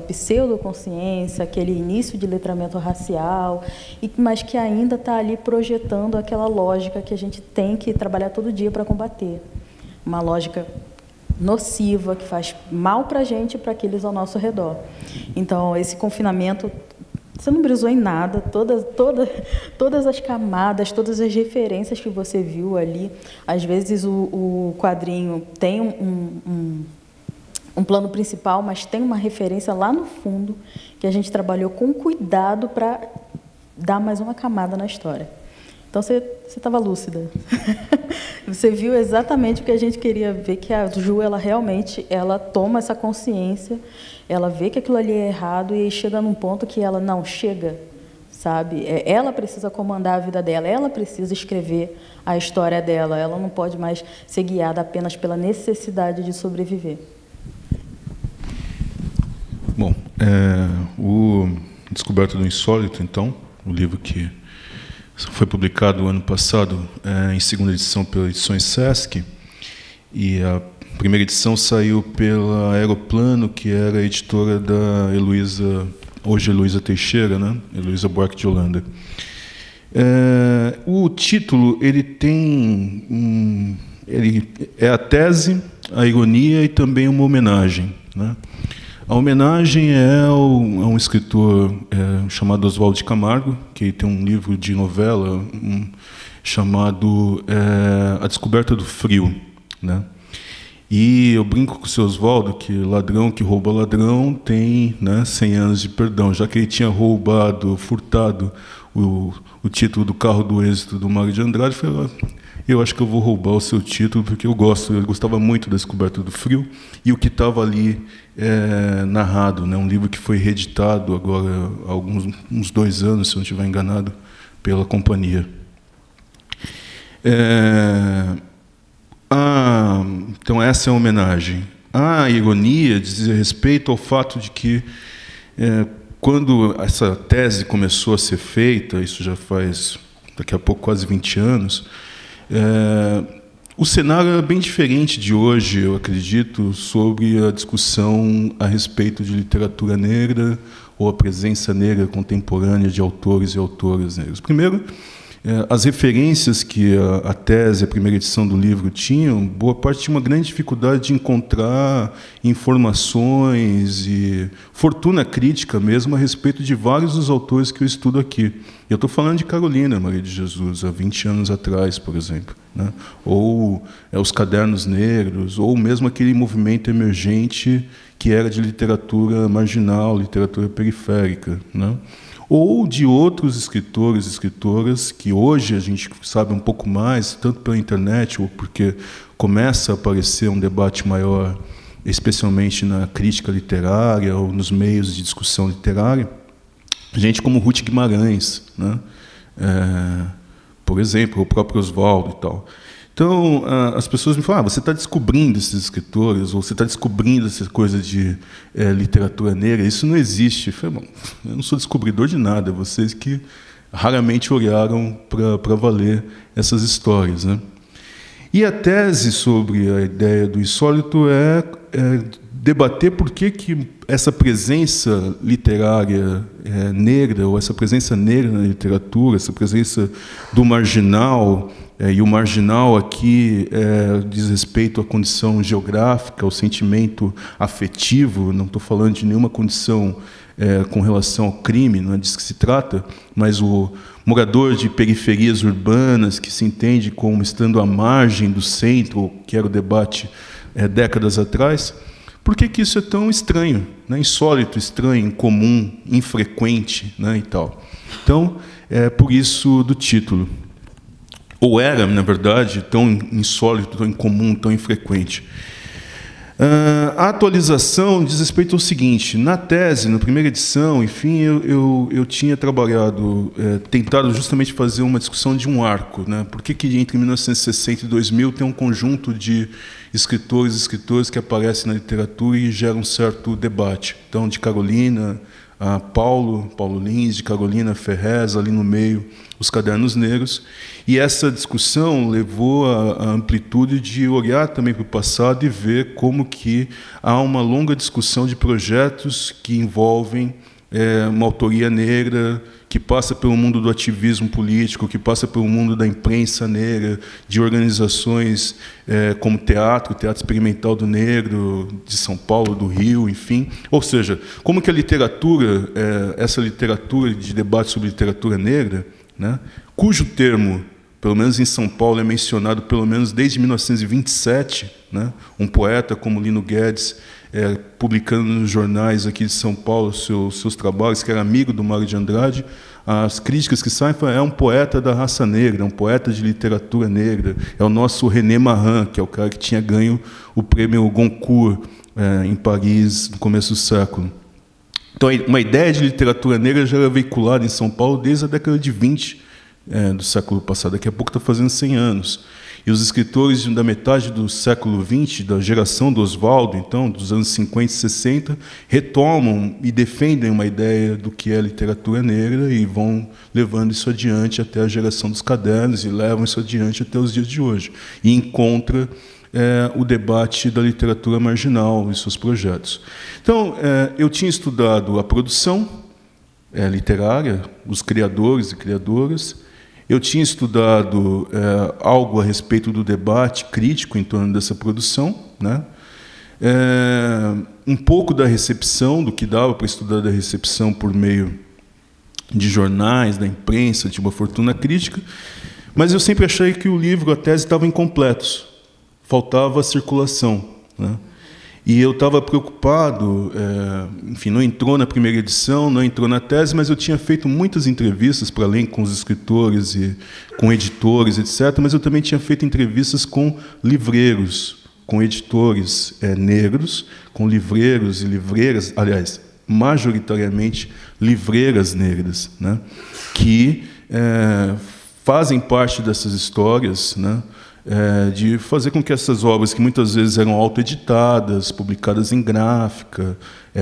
pseudoconsciência, aquele início de letramento racial, mas que ainda está ali projetando aquela lógica que a gente tem que trabalhar todo dia para combater. Uma lógica nociva, que faz mal para a gente e para aqueles ao nosso redor. Então, esse confinamento, você não brisou em nada, todas as camadas, todas as referências que você viu ali. Às vezes o quadrinho tem um plano principal, mas tem uma referência lá no fundo que a gente trabalhou com cuidado para dar mais uma camada na história. Então, você estava lúcida. Você viu exatamente o que a gente queria ver, que a Ju, ela realmente toma essa consciência, ela vê que aquilo ali é errado e chega num ponto que ela, não, chega, sabe? Ela precisa comandar a vida dela, ela precisa escrever a história dela, ela não pode mais ser guiada apenas pela necessidade de sobreviver. Bom, o Descoberta do Insólito, então, o livro que foi publicado ano passado em segunda edição pela Edições Sesc, e a primeira edição saiu pela Aeroplano, que era a editora da Heloísa Teixeira, né? Heloísa Buarque de Holanda. O título, ele é a tese, a ironia e também uma homenagem, né? A homenagem é a um escritor chamado Oswaldo de Camargo, que tem um livro de novela chamado A Descoberta do Frio, né? E eu brinco com o seu Oswaldo que ladrão que rouba ladrão tem, né, 100 anos de perdão, já que ele tinha furtado o título do Carro do Êxito do Mário de Andrade. Eu acho que eu vou roubar o seu título, porque eu gostava muito da Descoberta do Frio, e o que estava ali narrado, né, um livro que foi reeditado agora há uns 2 anos, se eu não estiver enganado, pela companhia. Então, essa é a homenagem. A ironia diz respeito ao fato de que, quando essa tese começou a ser feita, isso já faz, daqui a pouco, quase 20 anos, o cenário é bem diferente de hoje, eu acredito, sobre a discussão a respeito de literatura negra ou a presença negra contemporânea de autores e autoras negros. Primeiro, as referências que a tese, a primeira edição do livro tinham, boa parte tinha uma grande dificuldade de encontrar informações e fortuna crítica mesmo a respeito de vários dos autores que eu estudo aqui. Eu estou falando de Carolina Maria de Jesus, há 20 anos atrás, por exemplo, né? Ou os Cadernos Negros, ou mesmo aquele movimento emergente que era de literatura marginal, literatura periférica, né? Ou de outros escritores e escritoras que hoje a gente sabe um pouco mais, tanto pela internet, ou porque começa a aparecer um debate maior, especialmente na crítica literária ou nos meios de discussão literária, gente como Ruth Guimarães, né? Por exemplo, o próprio Oswaldo e tal. Então, as pessoas me falam, você está descobrindo esses escritores, ou você está descobrindo essa coisa de literatura negra, isso não existe. Eu falei, bom, eu não sou descobridor de nada, vocês que raramente olharam para valer essas histórias, né? E a tese sobre a ideia do insólito é debater por que essa presença literária negra, ou essa presença negra na literatura, essa presença do marginal, e o marginal aqui diz respeito à condição geográfica, ao sentimento afetivo, não estou falando de nenhuma condição com relação ao crime, não é disso que se trata, mas o morador de periferias urbanas que se entende como estando à margem do centro, que era o debate décadas atrás. Por que isso é tão estranho, né? Insólito, estranho, incomum, infrequente, né? E tal. Então, por isso do título. Ou era, na verdade, tão insólito, tão incomum, tão infrequente. A atualização diz respeito ao seguinte: na tese, na primeira edição, enfim, eu tinha trabalhado, tentado justamente fazer uma discussão de um arco, né? Por que entre 1960 e 2000 tem um conjunto de escritores e escritoras que aparecem na literatura e geram um certo debate? Então, de Carolina a Paulo Lins, de Carolina Ferrez, ali no meio, os Cadernos Negros. E essa discussão levou a amplitude de olhar também para o passado e ver como que há uma longa discussão de projetos que envolvem uma autoria negra, que passa pelo mundo do ativismo político, que passa pelo mundo da imprensa negra, de organizações como Teatro Experimental do Negro, de São Paulo, do Rio, enfim. Ou seja, como que a literatura, essa literatura de debate sobre literatura negra, né, cujo termo, pelo menos em São Paulo, é mencionado pelo menos desde 1927, né, um poeta como Lino Guedes, publicando nos jornais aqui de São Paulo seus trabalhos, que era amigo do Mário de Andrade, as críticas que saem falam, é um poeta da raça negra, é um poeta de literatura negra, é o nosso René Marin, que é o cara que tinha ganho o prêmio Goncourt em Paris no começo do século. Então, uma ideia de literatura negra já era veiculada em São Paulo desde a década de 20 do século passado. Daqui a pouco está fazendo 100 anos. E os escritores da metade do século XX, da geração do Oswaldo, então, dos anos 50 e 60, retomam e defendem uma ideia do que é literatura negra e vão levando isso adiante até a geração dos cadernos e levam isso adiante até os dias de hoje. E encontra o debate da literatura marginal em seus projetos. Então, eu tinha estudado a produção literária, os criadores e criadoras. Eu tinha estudado algo a respeito do debate crítico em torno dessa produção, né? Um pouco da recepção, do que dava para estudar da recepção por meio de jornais, da imprensa, de uma fortuna crítica, mas eu sempre achei que o livro, a tese, estavam incompletos, faltava a circulação, né? E eu estava preocupado, enfim, não entrou na primeira edição, não entrou na tese, mas eu tinha feito muitas entrevistas, para além com os escritores e com editores, etc., mas eu também tinha feito entrevistas com livreiros, com editores negros, com livreiros e livreiras, aliás, majoritariamente livreiras negras, né, que fazem parte dessas histórias, né, de fazer com que essas obras, que muitas vezes eram autoeditadas, publicadas em gráfica,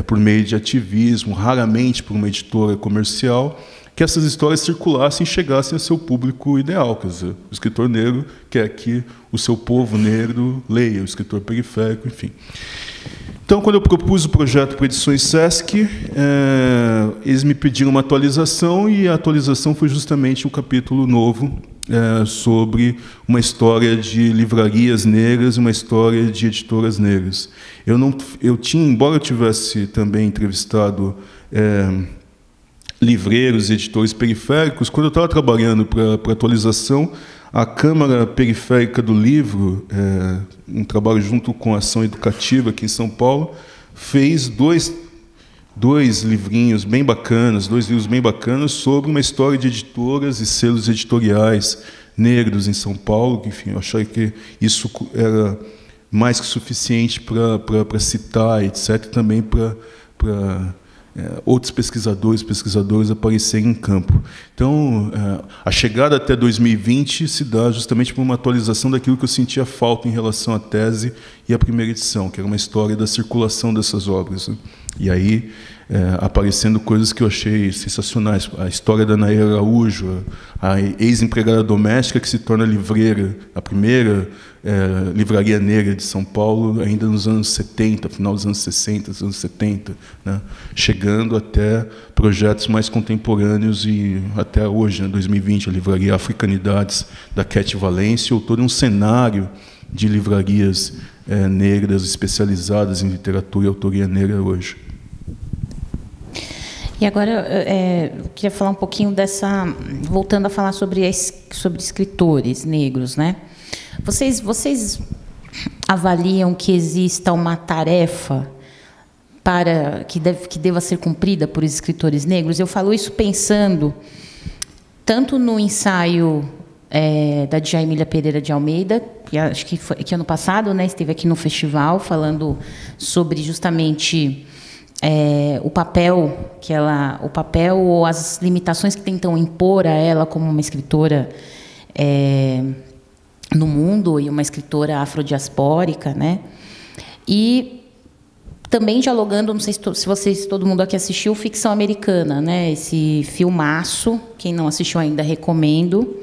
por meio de ativismo, raramente por uma editora comercial, que essas histórias circulassem e chegassem ao seu público ideal. Quer dizer, o escritor negro quer que o seu povo negro leia, o escritor periférico, enfim. Então, quando eu propus o projeto para Edições Sesc, eles me pediram uma atualização, e a atualização foi justamente um capítulo novo sobre uma história de livrarias negras, uma história de editoras negras. Embora eu tivesse também entrevistado livreiros e editores periféricos, quando eu estava trabalhando para atualização, a Câmara Periférica do Livro, um trabalho junto com a Ação Educativa aqui em São Paulo, fez dois livrinhos bem bacanas, sobre uma história de editoras e selos editoriais negros em São Paulo. Enfim, eu achei que isso era mais que suficiente para citar, etc., também para outros pesquisadores aparecerem em campo. Então, a chegada até 2020 se dá justamente por uma atualização daquilo que eu sentia falta em relação à tese e à primeira edição, que era uma história da circulação dessas obras, né? E aí, aparecendo coisas que eu achei sensacionais. A história da Naira Araújo, a ex-empregada doméstica que se torna livreira, a primeira livraria negra de São Paulo, ainda nos anos 70, final dos anos 60, anos 70, né? Chegando até projetos mais contemporâneos e até hoje, né, 2020, a livraria Africanidades, da Cat Valência, ou todo um cenário de livrarias negras especializadas em literatura e autoria negra hoje. E agora eu queria falar um pouquinho voltando a falar sobre escritores negros, né? Vocês avaliam que exista uma tarefa que deva ser cumprida por escritores negros? Eu falo isso pensando tanto no ensaio da Djaimília Pereira de Almeida, que acho que ano passado, né, esteve aqui no festival falando sobre justamente o papel ou as limitações que tentam impor a ela como uma escritora no mundo, e uma escritora afrodiaspórica, né? E também dialogando, não sei se todo mundo aqui assistiu, Ficção Americana, né? Esse filmaço, quem não assistiu ainda, recomendo.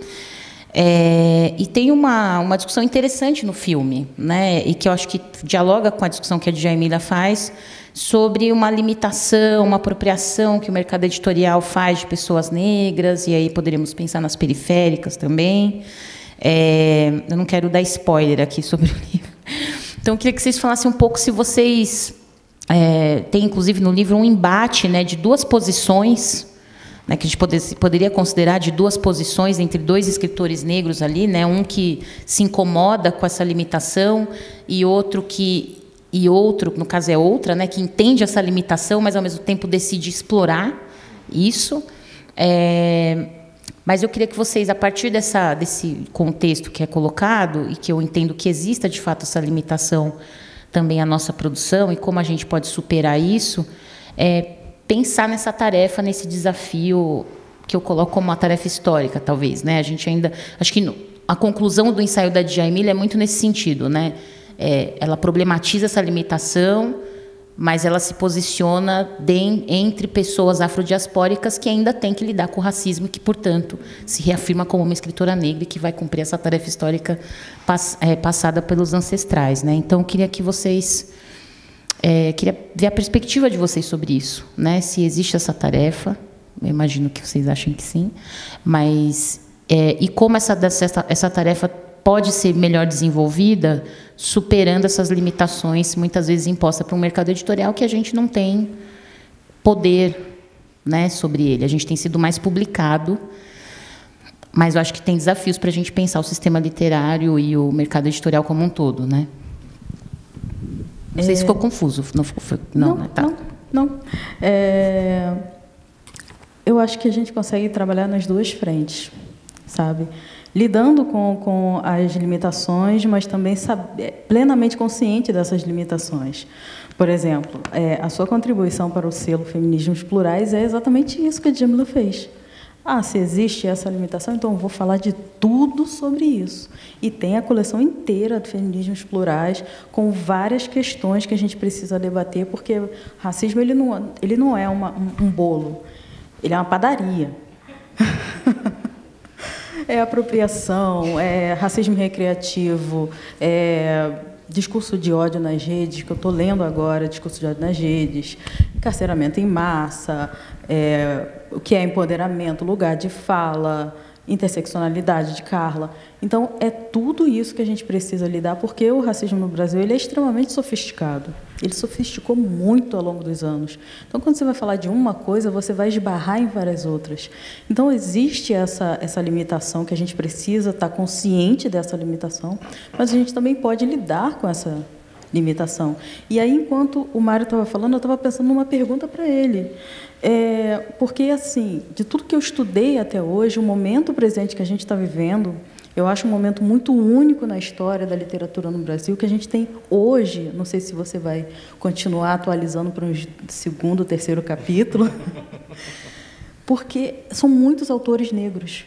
E tem uma discussão interessante no filme, né? E que eu acho que dialoga com a discussão que a Djaimília faz sobre uma limitação, uma apropriação que o mercado editorial faz de pessoas negras, e aí poderíamos pensar nas periféricas também. Eu não quero dar spoiler aqui sobre o livro. Então, eu queria que vocês falassem um pouco se vocês têm, inclusive, no livro um embate, né, de duas posições, né, que a gente poderia considerar de duas posições entre dois escritores negros ali, né, um que se incomoda com essa limitação e outro, no caso é outra, né, que entende essa limitação, mas, ao mesmo tempo, decide explorar isso. Mas eu queria que vocês, a partir desse contexto que é colocado, e que eu entendo que exista, de fato, essa limitação também à nossa produção, e como a gente pode superar isso, pensar nessa tarefa, nesse desafio, que eu coloco como uma tarefa histórica, talvez, né? A gente ainda... Acho que a conclusão do ensaio da Djaimília é muito nesse sentido, né? Ela problematiza essa limitação, mas ela se posiciona entre pessoas afrodiaspóricas que ainda têm que lidar com o racismo e que, portanto, se reafirma como uma escritora negra e que vai cumprir essa tarefa histórica passada pelos ancestrais, né? Então, eu queria que vocês... queria ver a perspectiva de vocês sobre isso, né? Se existe essa tarefa, eu imagino que vocês acham que sim, mas e como essa tarefa pode ser melhor desenvolvida, superando essas limitações muitas vezes impostas por um mercado editorial que a gente não tem poder, né, sobre ele. A gente tem sido mais publicado, mas eu acho que tem desafios para a gente pensar o sistema literário e o mercado editorial como um todo, né? Não sei se ficou confuso. Não, né? Tá. Não. Eu acho que a gente consegue trabalhar nas duas frentes, sabe? Lidando com as limitações, mas também plenamente consciente dessas limitações. Por exemplo, a sua contribuição para o selo Feminismos Plurais é exatamente isso que a Djamila fez. Se existe essa limitação, então eu vou falar de tudo sobre isso. E tem a coleção inteira de Feminismos Plurais, com várias questões que a gente precisa debater, porque o racismo ele não é um bolo, ele é uma padaria. É apropriação, é racismo recreativo, discurso de ódio nas redes, que eu estou lendo agora, discurso de ódio nas redes, encarceramento em massa, o que é empoderamento, lugar de fala, interseccionalidade de Carla. Então, é tudo isso que a gente precisa lidar, porque o racismo no Brasil ele é extremamente sofisticado. Ele sofisticou muito ao longo dos anos. Então, quando você vai falar de uma coisa, você vai esbarrar em várias outras. Então, existe essa limitação, que a gente precisa estar consciente dessa limitação, mas a gente também pode lidar com essa limitação. E aí, enquanto o Mário estava falando, eu estava pensando numa pergunta para ele. Porque, assim, de tudo que eu estudei até hoje, o momento presente que a gente está vivendo, eu acho um momento muito único na história da literatura no Brasil, que a gente tem hoje, não sei se você vai continuar atualizando para um segundo, terceiro capítulo, porque são muitos autores negros.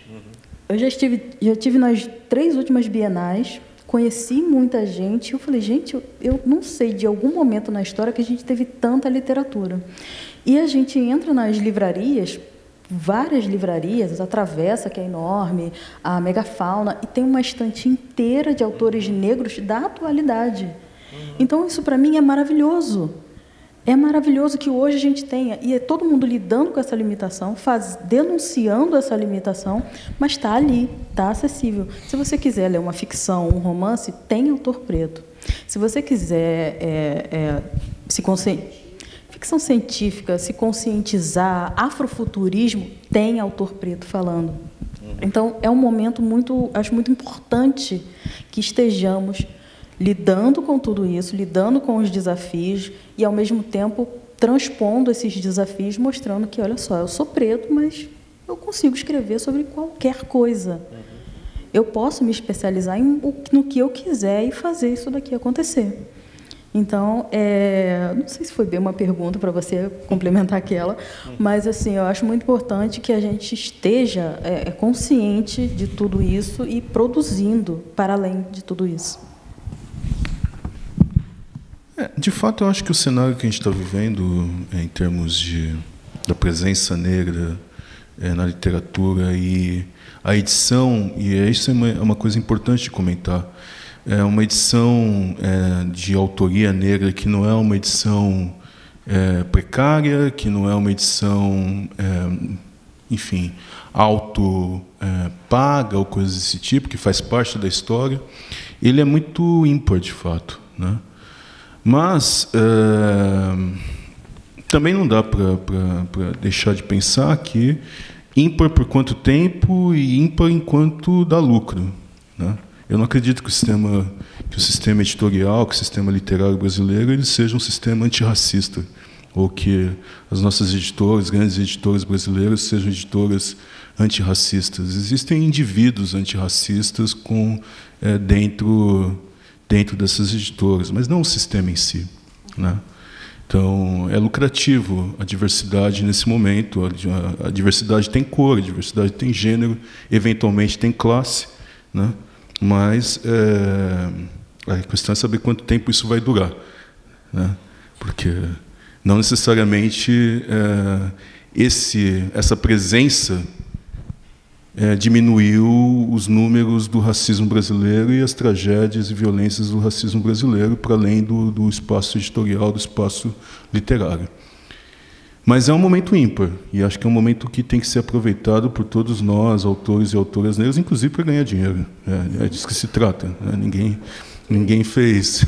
Eu já estive nas 3 últimas bienais, conheci muita gente, eu falei, gente, eu não sei de algum momento na história que a gente teve tanta literatura. E a gente entra nas livrarias, várias livrarias, a Travessa, que é enorme, a Megafauna, e tem uma estante inteira de autores negros da atualidade. Então, isso, para mim, é maravilhoso. É maravilhoso que hoje a gente tenha, e é todo mundo lidando com essa limitação, denunciando essa limitação, mas está ali, está acessível. Se você quiser ler uma ficção, um romance, tem autor preto. Se você quiser ficção científica, se conscientizar, afrofuturismo, tem autor preto falando. Então, é um momento acho muito importante que estejamos lidando com tudo isso, lidando com os desafios e, ao mesmo tempo, transpondo esses desafios, mostrando que, olha só, eu sou preto, mas eu consigo escrever sobre qualquer coisa. Eu posso me especializar no que eu quiser e fazer isso daqui acontecer. Então, não sei se foi bem uma pergunta para você complementar aquela, mas assim, eu acho muito importante que a gente esteja consciente de tudo isso e produzindo para além de tudo isso. De fato, eu acho que o cenário que a gente está vivendo, em termos da presença negra na literatura e a edição, e isso é uma coisa importante de comentar, é uma edição de autoria negra que não é uma edição precária, que não é uma edição, enfim, paga ou coisas desse tipo, que faz parte da história. Ele é muito ímpar, de fato, né? Mas também não dá para deixar de pensar que ímpar por quanto tempo e ímpar enquanto dá lucro, né? Eu não acredito que o sistema editorial, que o sistema literário brasileiro, ele seja um sistema antirracista, ou que as nossas editoras, grandes editoras brasileiras, sejam editoras antirracistas. Existem indivíduos antirracistas dentro dessas editoras, mas não o sistema em si, né? Então, é lucrativo a diversidade nesse momento. A diversidade tem cor, a diversidade tem gênero, eventualmente tem classe, né? Mas a questão é saber quanto tempo isso vai durar, né? Porque não necessariamente essa presença diminuiu os números do racismo brasileiro e as tragédias e violências do racismo brasileiro, para além do espaço editorial, do espaço literário. Mas é um momento ímpar, e acho que é um momento que tem que ser aproveitado por todos nós, autores e autoras negros, inclusive para ganhar dinheiro. É disso que se trata, né? Ninguém fez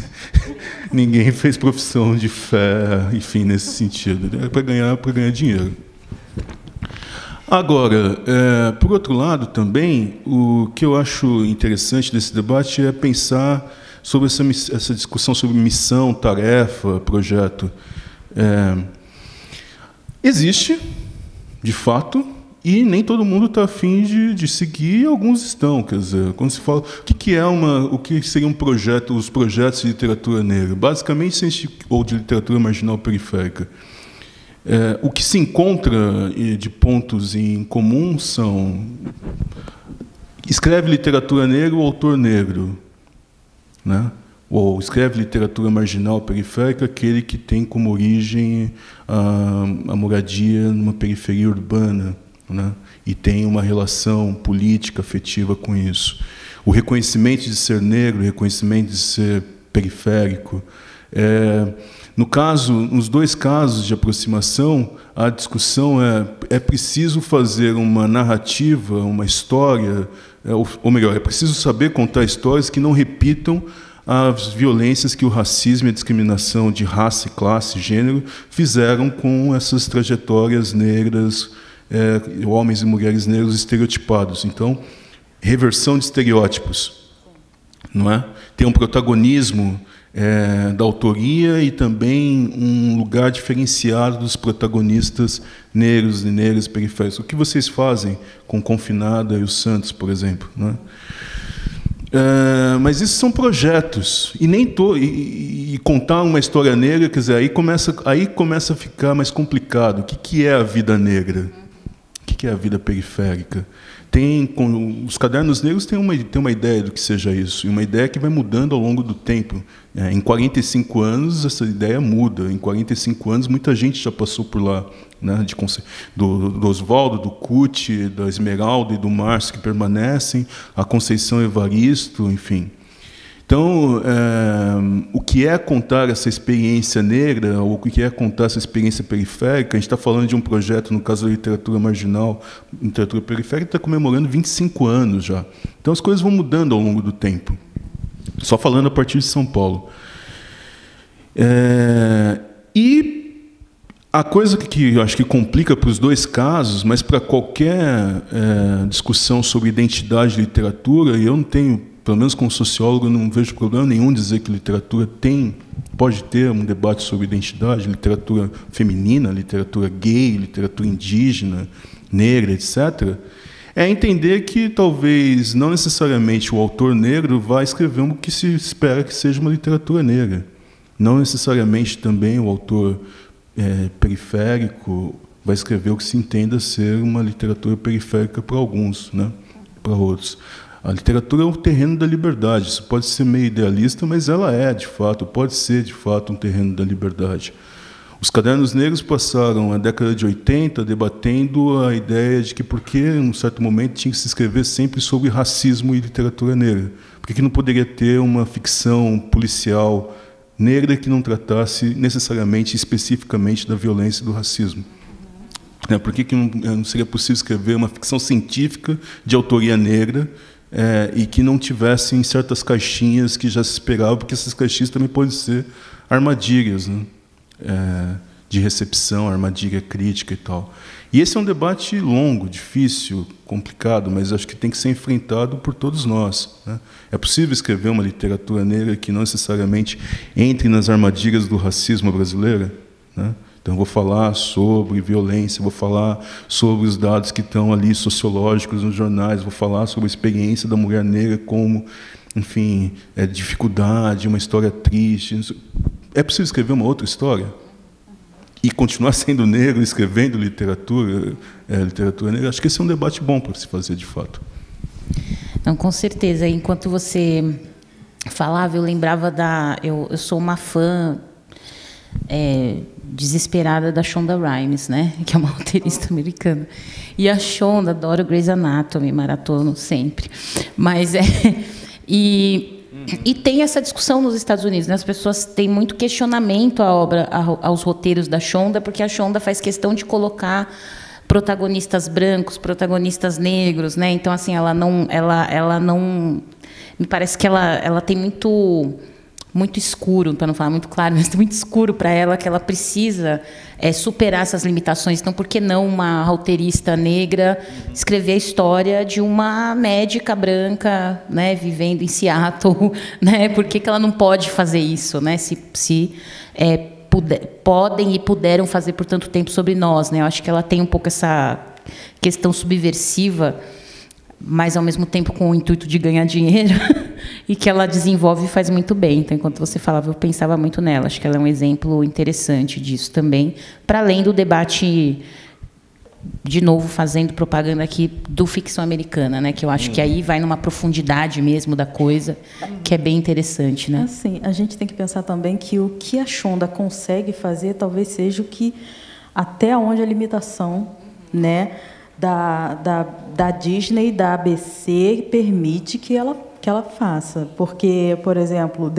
profissão de fé, enfim, nesse sentido. É para ganhar dinheiro. Agora, por outro lado, também, o que eu acho interessante desse debate é pensar sobre essa discussão sobre missão, tarefa, projeto. Existe, de fato, e nem todo mundo está afim de seguir, e alguns estão. Quer dizer, quando se fala o que seria um projeto, os projetos de literatura negra, basicamente, ou de literatura marginal periférica. O que se encontra de pontos em comum são: escreve literatura negra ou autor negro, né? Ou escreve literatura marginal periférica, aquele que tem como origem a moradia numa periferia urbana, né? E tem uma relação política, afetiva com isso. O reconhecimento de ser negro, o reconhecimento de ser periférico. No caso, nos dois casos de aproximação, a discussão é preciso fazer uma narrativa, uma história, ou melhor, é preciso saber contar histórias que não repitam as violências que o racismo e a discriminação de raça, classe, gênero fizeram com essas trajetórias negras, homens e mulheres negros estereotipados. Então, reversão de estereótipos, não é? Tem um protagonismo da autoria e também um lugar diferenciado dos protagonistas negros e negras periféricos. O que vocês fazem com Confinada e os Santos, por exemplo, não é? Mas isso são projetos e nem e contar uma história negra, quer dizer, aí começa a ficar mais complicado. O que é a vida negra? O que é a vida periférica? Os cadernos negros têm uma ideia do que seja isso, e uma ideia que vai mudando ao longo do tempo. Em 45 anos, essa ideia muda. Em 45 anos, muita gente já passou por lá, né? Do Oswaldo, do Cuti, da Esmeralda e do Márcio, que permanecem, a Conceição Evaristo, enfim. Então, o que é contar essa experiência negra, ou o que é contar essa experiência periférica? A gente está falando de um projeto, no caso da literatura marginal, literatura periférica, está comemorando 25 anos já. Então, as coisas vão mudando ao longo do tempo. Só falando a partir de São Paulo. E a coisa que eu acho que complica para os dois casos, mas para qualquer discussão sobre identidade e literatura, e eu não tenho, pelo menos como sociólogo, não vejo problema nenhum dizer que literatura pode ter um debate sobre identidade, literatura feminina, literatura gay, literatura indígena, negra, etc., é entender que talvez não necessariamente o autor negro vai escrever o que se espera que seja uma literatura negra. Não necessariamente também o autor periférico vai escrever o que se entenda ser uma literatura periférica para alguns, né? Para outros. A literatura é um terreno da liberdade. Isso pode ser meio idealista, mas ela pode ser de fato um terreno da liberdade. Os cadernos negros passaram a década de 80 debatendo a ideia de que, porque em um certo momento tinha que se escrever sempre sobre racismo e literatura negra, por que não poderia ter uma ficção policial negra que não tratasse necessariamente, especificamente, da violência e do racismo? Por que não seria possível escrever uma ficção científica de autoria negra e que não tivesse em certas caixinhas que já se esperava, porque essas caixinhas também podem ser armadilhas, né? De recepção, armadilha crítica e tal. E esse é um debate longo, difícil, complicado, mas acho que tem que ser enfrentado por todos nós, né? É possível escrever uma literatura negra que não necessariamente entre nas armadilhas do racismo brasileiro, né? Então, eu vou falar sobre violência, vou falar sobre os dados que estão ali sociológicos nos jornais, vou falar sobre a experiência da mulher negra como, enfim, dificuldade, uma história triste. É possível escrever uma outra história e continuar sendo negro, escrevendo literatura negra? Acho que esse é um debate bom para se fazer, de fato. Não, com certeza. Enquanto você falava, eu lembrava eu sou uma fã desesperada da Shonda Rhimes, né? Que é uma roteirista americana. E a Shonda adora Grey's Anatomy, maratono sempre. Mas E tem essa discussão nos Estados Unidos, né? As pessoas têm muito questionamento aos roteiros da Shonda, porque a Shonda faz questão de colocar protagonistas brancos, protagonistas negros, né? Então, assim, ela não me parece que ela tem muito escuro, para não falar muito claro, mas muito escuro para ela, que ela precisa superar essas limitações. Então, por que não uma roteirista negra escrever a história de uma médica branca, né, vivendo em Seattle, né? Por que ela não pode fazer isso, né? Se podem e puderam fazer por tanto tempo sobre nós, né? Eu acho que ela tem um pouco essa questão subversiva, mas, ao mesmo tempo, com o intuito de ganhar dinheiro, e que ela desenvolve e faz muito bem. Então, enquanto você falava, eu pensava muito nela. Acho que ela é um exemplo interessante disso também, para além do debate, de novo, fazendo propaganda aqui, do ficção americana, né? Que eu acho que aí vai numa profundidade mesmo da coisa, que é bem interessante, né? Assim, a gente tem que pensar também que o que a Shonda consegue fazer talvez seja o que, até onde a limitação, né, da Disney, da ABC, permite que ela que ela faça. Porque, por exemplo,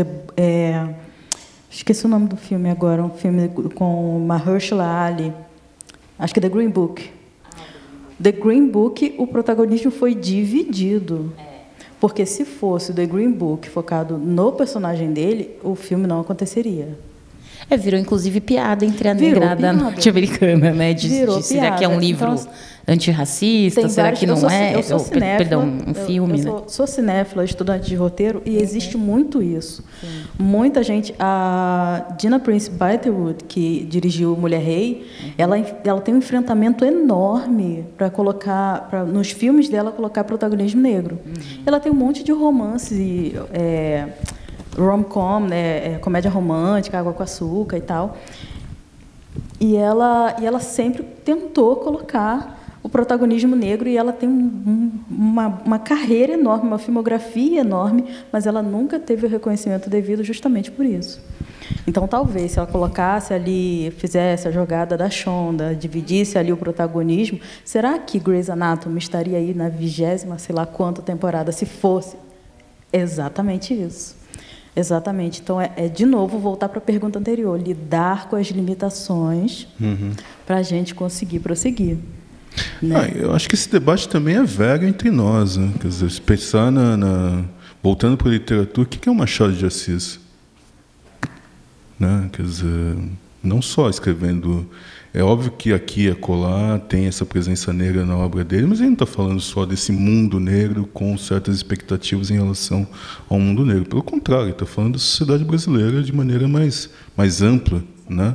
esqueci o nome do filme agora, um filme com Mahershala Ali, acho que The Green Book. The Green Book, o protagonismo foi dividido. Porque se fosse o The Green Book focado no personagem dele, o filme não aconteceria. Virou, inclusive, piada entre a negrada norte-americana, né? Será que é um livro antirracista? Será que não é? Eu sou cinéfila, perdão, um filme, né? Sou cinéfila, estudante de roteiro, e existe muito isso. Sim. Muita gente... A Gina Prince Bythewood, que dirigiu Mulher Rei, ela tem um enfrentamento enorme para colocar... nos filmes dela, colocar protagonismo negro. Ela tem um monte de romance... rom-com, né, comédia romântica, Água com Açúcar e tal. E ela sempre tentou colocar o protagonismo negro, e ela tem uma carreira enorme, uma filmografia enorme, mas ela nunca teve o reconhecimento devido justamente por isso. Então, talvez, se ela colocasse ali, fizesse a jogada da Shonda, dividisse ali o protagonismo, será que Grey's Anatomy estaria aí na 20ª, sei lá quanta temporada, se fosse exatamente isso? Exatamente. Então, de novo, voltar para a pergunta anterior, lidar com as limitações para a gente conseguir prosseguir. Né? Eu acho que esse debate também é velho entre nós. Né? Quer dizer, se pensar voltando para a literatura, o que é o Machado de Assis? Né? Quer dizer, não só escrevendo... É óbvio que aqui e acolá tem essa presença negra na obra dele, mas ele não está falando só desse mundo negro com certas expectativas em relação ao mundo negro. Pelo contrário, ele está falando da sociedade brasileira de maneira mais ampla. Né?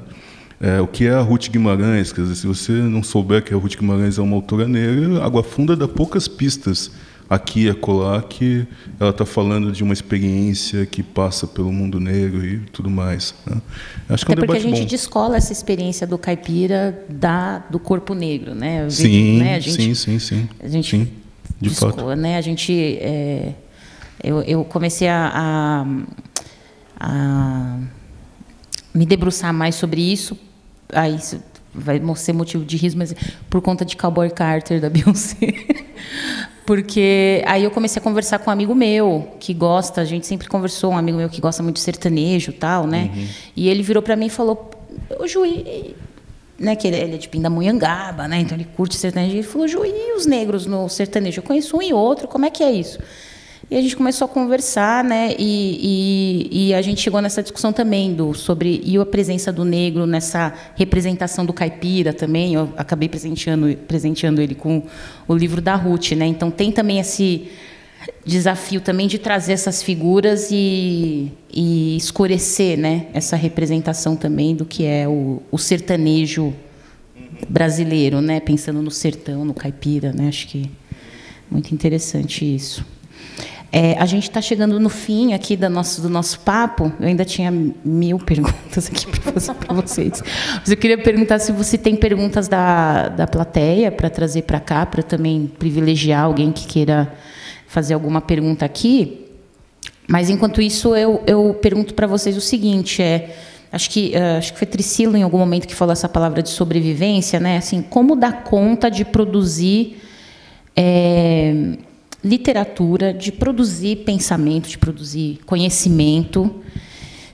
O que é a Ruth Guimarães? Quer dizer, se você não souber que a Ruth Guimarães é uma autora negra, Água Funda dá poucas pistas aqui e acolá que ela está falando de uma experiência que passa pelo mundo negro e tudo mais. Né? Acho que é um debate bom. Porque a gente descola essa experiência do caipira do corpo negro, né? Sim, né? Sim. A gente sim, de descola, fato. né? A gente, eu comecei a me debruçar mais sobre isso. Aí vai ser motivo de riso, mas por conta de Cowboy Carter da Beyoncé. Porque aí eu comecei a conversar com um amigo meu que gosta, a gente sempre conversou, um amigo meu que gosta muito de sertanejo e tal, né? E ele virou para mim e falou, o Juiz, né, que ele é de Pindamonhangaba, né? Então ele curte sertanejo. Ele falou, Juiz, e os negros no sertanejo? Eu conheço um e outro, como é que é isso? E a gente começou a conversar, né? E a gente chegou nessa discussão também sobre a presença do negro nessa representação do caipira também. Eu acabei presenteando ele com o livro da Ruth, né? Então tem também esse desafio também de trazer essas figuras e escurecer, né? Essa representação também do que é o sertanejo brasileiro, né? Pensando no sertão, no caipira, né? Acho que é muito interessante isso. A gente está chegando no fim aqui do nosso papo. Eu ainda tinha 1000 perguntas aqui para fazer para vocês. Mas eu queria perguntar se você tem perguntas da plateia para trazer para cá, para também privilegiar alguém que queira fazer alguma pergunta aqui. Mas, enquanto isso, eu pergunto para vocês o seguinte, acho que foi Tricilo, em algum momento, que falou essa palavra de sobrevivência, né? Assim, como dar conta de produzir literatura, de produzir pensamento, de produzir conhecimento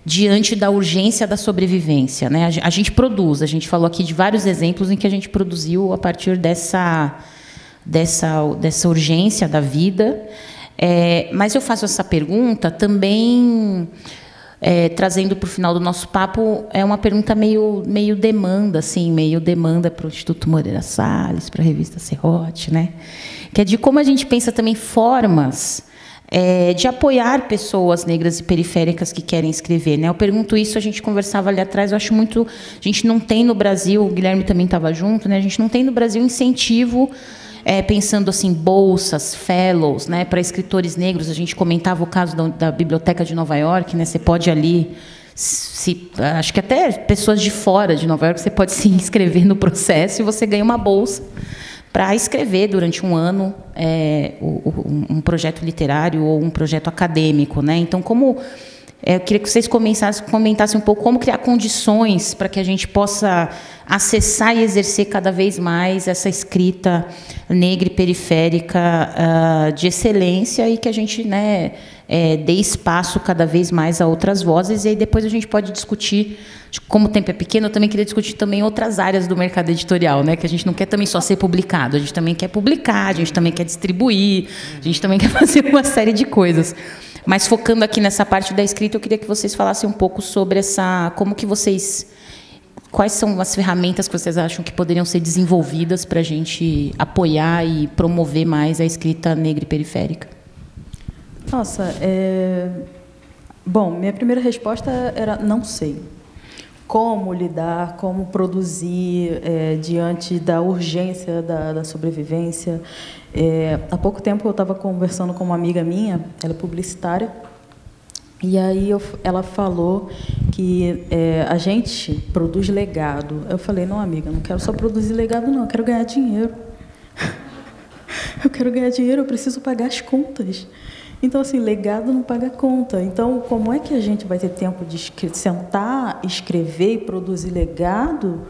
diante da urgência da sobrevivência, né? A gente produz, a gente falou aqui de vários exemplos em que a gente produziu a partir dessa urgência da vida, mas eu faço essa pergunta também trazendo para o final do nosso papo, é uma pergunta meio demanda, assim, meio demanda para o Instituto Moreira Salles, para a revista Serrote, né? Que é de como a gente pensa também formas de apoiar pessoas negras e periféricas que querem escrever, né? Eu pergunto isso, a gente conversava ali atrás, eu acho muito... A gente não tem no Brasil, o Guilherme também estava junto, né? A gente não tem no Brasil incentivo, pensando assim, bolsas, fellows, né, para escritores negros. A gente comentava o caso da Biblioteca de Nova York, né? Você pode ali... acho que até pessoas de fora de Nova York, você pode se inscrever no processo e você ganha uma bolsa para escrever durante um ano um projeto literário ou um projeto acadêmico, né? Então, como Eu queria que vocês comentassem um pouco como criar condições para que a gente possa acessar e exercer cada vez mais essa escrita negra e periférica de excelência e que a gente, né, dê espaço cada vez mais a outras vozes. E aí depois a gente pode discutir, como o tempo é pequeno, eu também queria discutir também outras áreas do mercado editorial, né, que a gente não quer também só ser publicado, a gente também quer publicar, a gente também quer distribuir, a gente também quer fazer uma série de coisas. Mas focando aqui nessa parte da escrita, eu queria que vocês falassem um pouco sobre quais são as ferramentas que vocês acham que poderiam ser desenvolvidas para a gente apoiar e promover mais a escrita negra e periférica? Nossa, bom, minha primeira resposta era não sei. Como lidar, como produzir diante da urgência da sobrevivência. Há pouco tempo eu estava conversando com uma amiga minha, ela é publicitária, e aí ela falou que a gente produz legado. Eu falei, não, amiga, não quero só produzir legado, não, eu quero ganhar dinheiro. Eu quero ganhar dinheiro, eu preciso pagar as contas. Então, assim, legado não paga conta. Então, como é que a gente vai ter tempo de sentar, escrever e produzir legado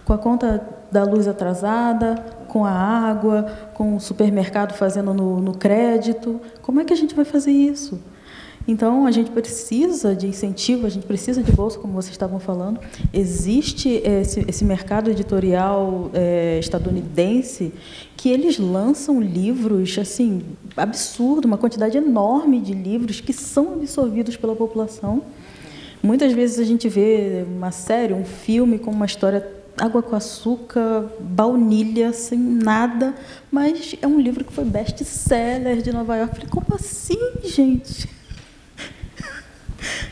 com a conta da luz atrasada, com a água, com o supermercado fazendo no crédito? Como é que a gente vai fazer isso? Então, a gente precisa de incentivo, a gente precisa de bolsa, como vocês estavam falando. Existe esse mercado editorial estadunidense que eles lançam livros, assim, absurdo, uma quantidade enorme de livros que são absorvidos pela população. Muitas vezes a gente vê uma série, um filme com uma história água com açúcar, baunilha, sem nada, mas é um livro que foi best-seller de Nova York. Eu falei, como assim, gente?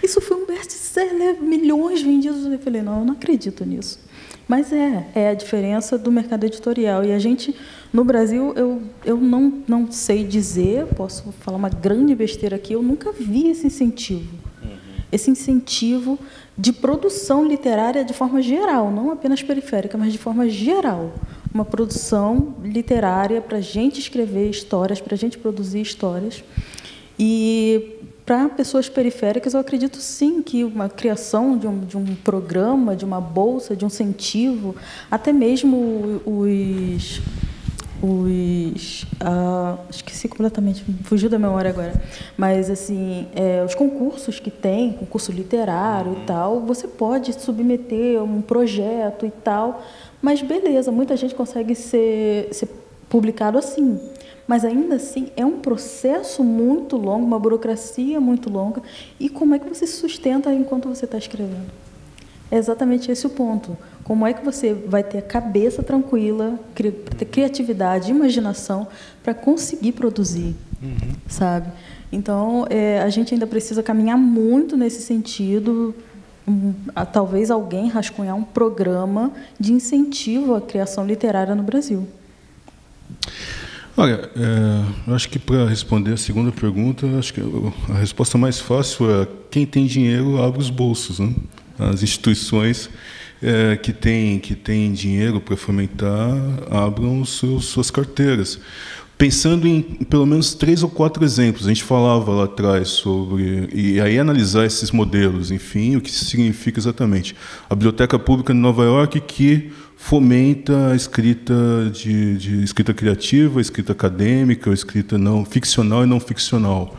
Isso foi um best-seller, milhões vendidos. Eu falei, não, eu não acredito nisso. Mas é a diferença do mercado editorial. E a gente, no Brasil, eu não sei dizer, posso falar uma grande besteira aqui, eu nunca vi esse incentivo. Esse incentivo de produção literária de forma geral, não apenas periférica, mas de forma geral. Uma produção literária para a gente escrever histórias, para a gente produzir histórias. E para pessoas periféricas, eu acredito sim que uma criação de um programa, de uma bolsa, de um incentivo, até mesmo esqueci completamente, fugiu da memória agora, mas assim, os concursos que tem, concurso literário e tal, você pode submeter um projeto e tal, mas beleza, muita gente consegue ser publicado assim. Mas, ainda assim, é um processo muito longo, uma burocracia muito longa. E como é que você se sustenta enquanto você está escrevendo? É exatamente esse o ponto. Como é que você vai ter a cabeça tranquila, ter criatividade, imaginação, para conseguir produzir, sabe? Então, a gente ainda precisa caminhar muito nesse sentido. Talvez alguém rascunhar um programa de incentivo à criação literária no Brasil. Olha, eu acho que para responder a segunda pergunta, acho que a resposta mais fácil é quem tem dinheiro abre os bolsos, né? As instituições que têm dinheiro para fomentar abram suas carteiras. Pensando em pelo menos 3 ou 4 exemplos, a gente falava lá atrás sobre, e aí analisar esses modelos, enfim, o que isso significa exatamente. A Biblioteca Pública de Nova York, que fomenta a escrita de escrita criativa, escrita acadêmica, escrita não ficcional e não ficcional,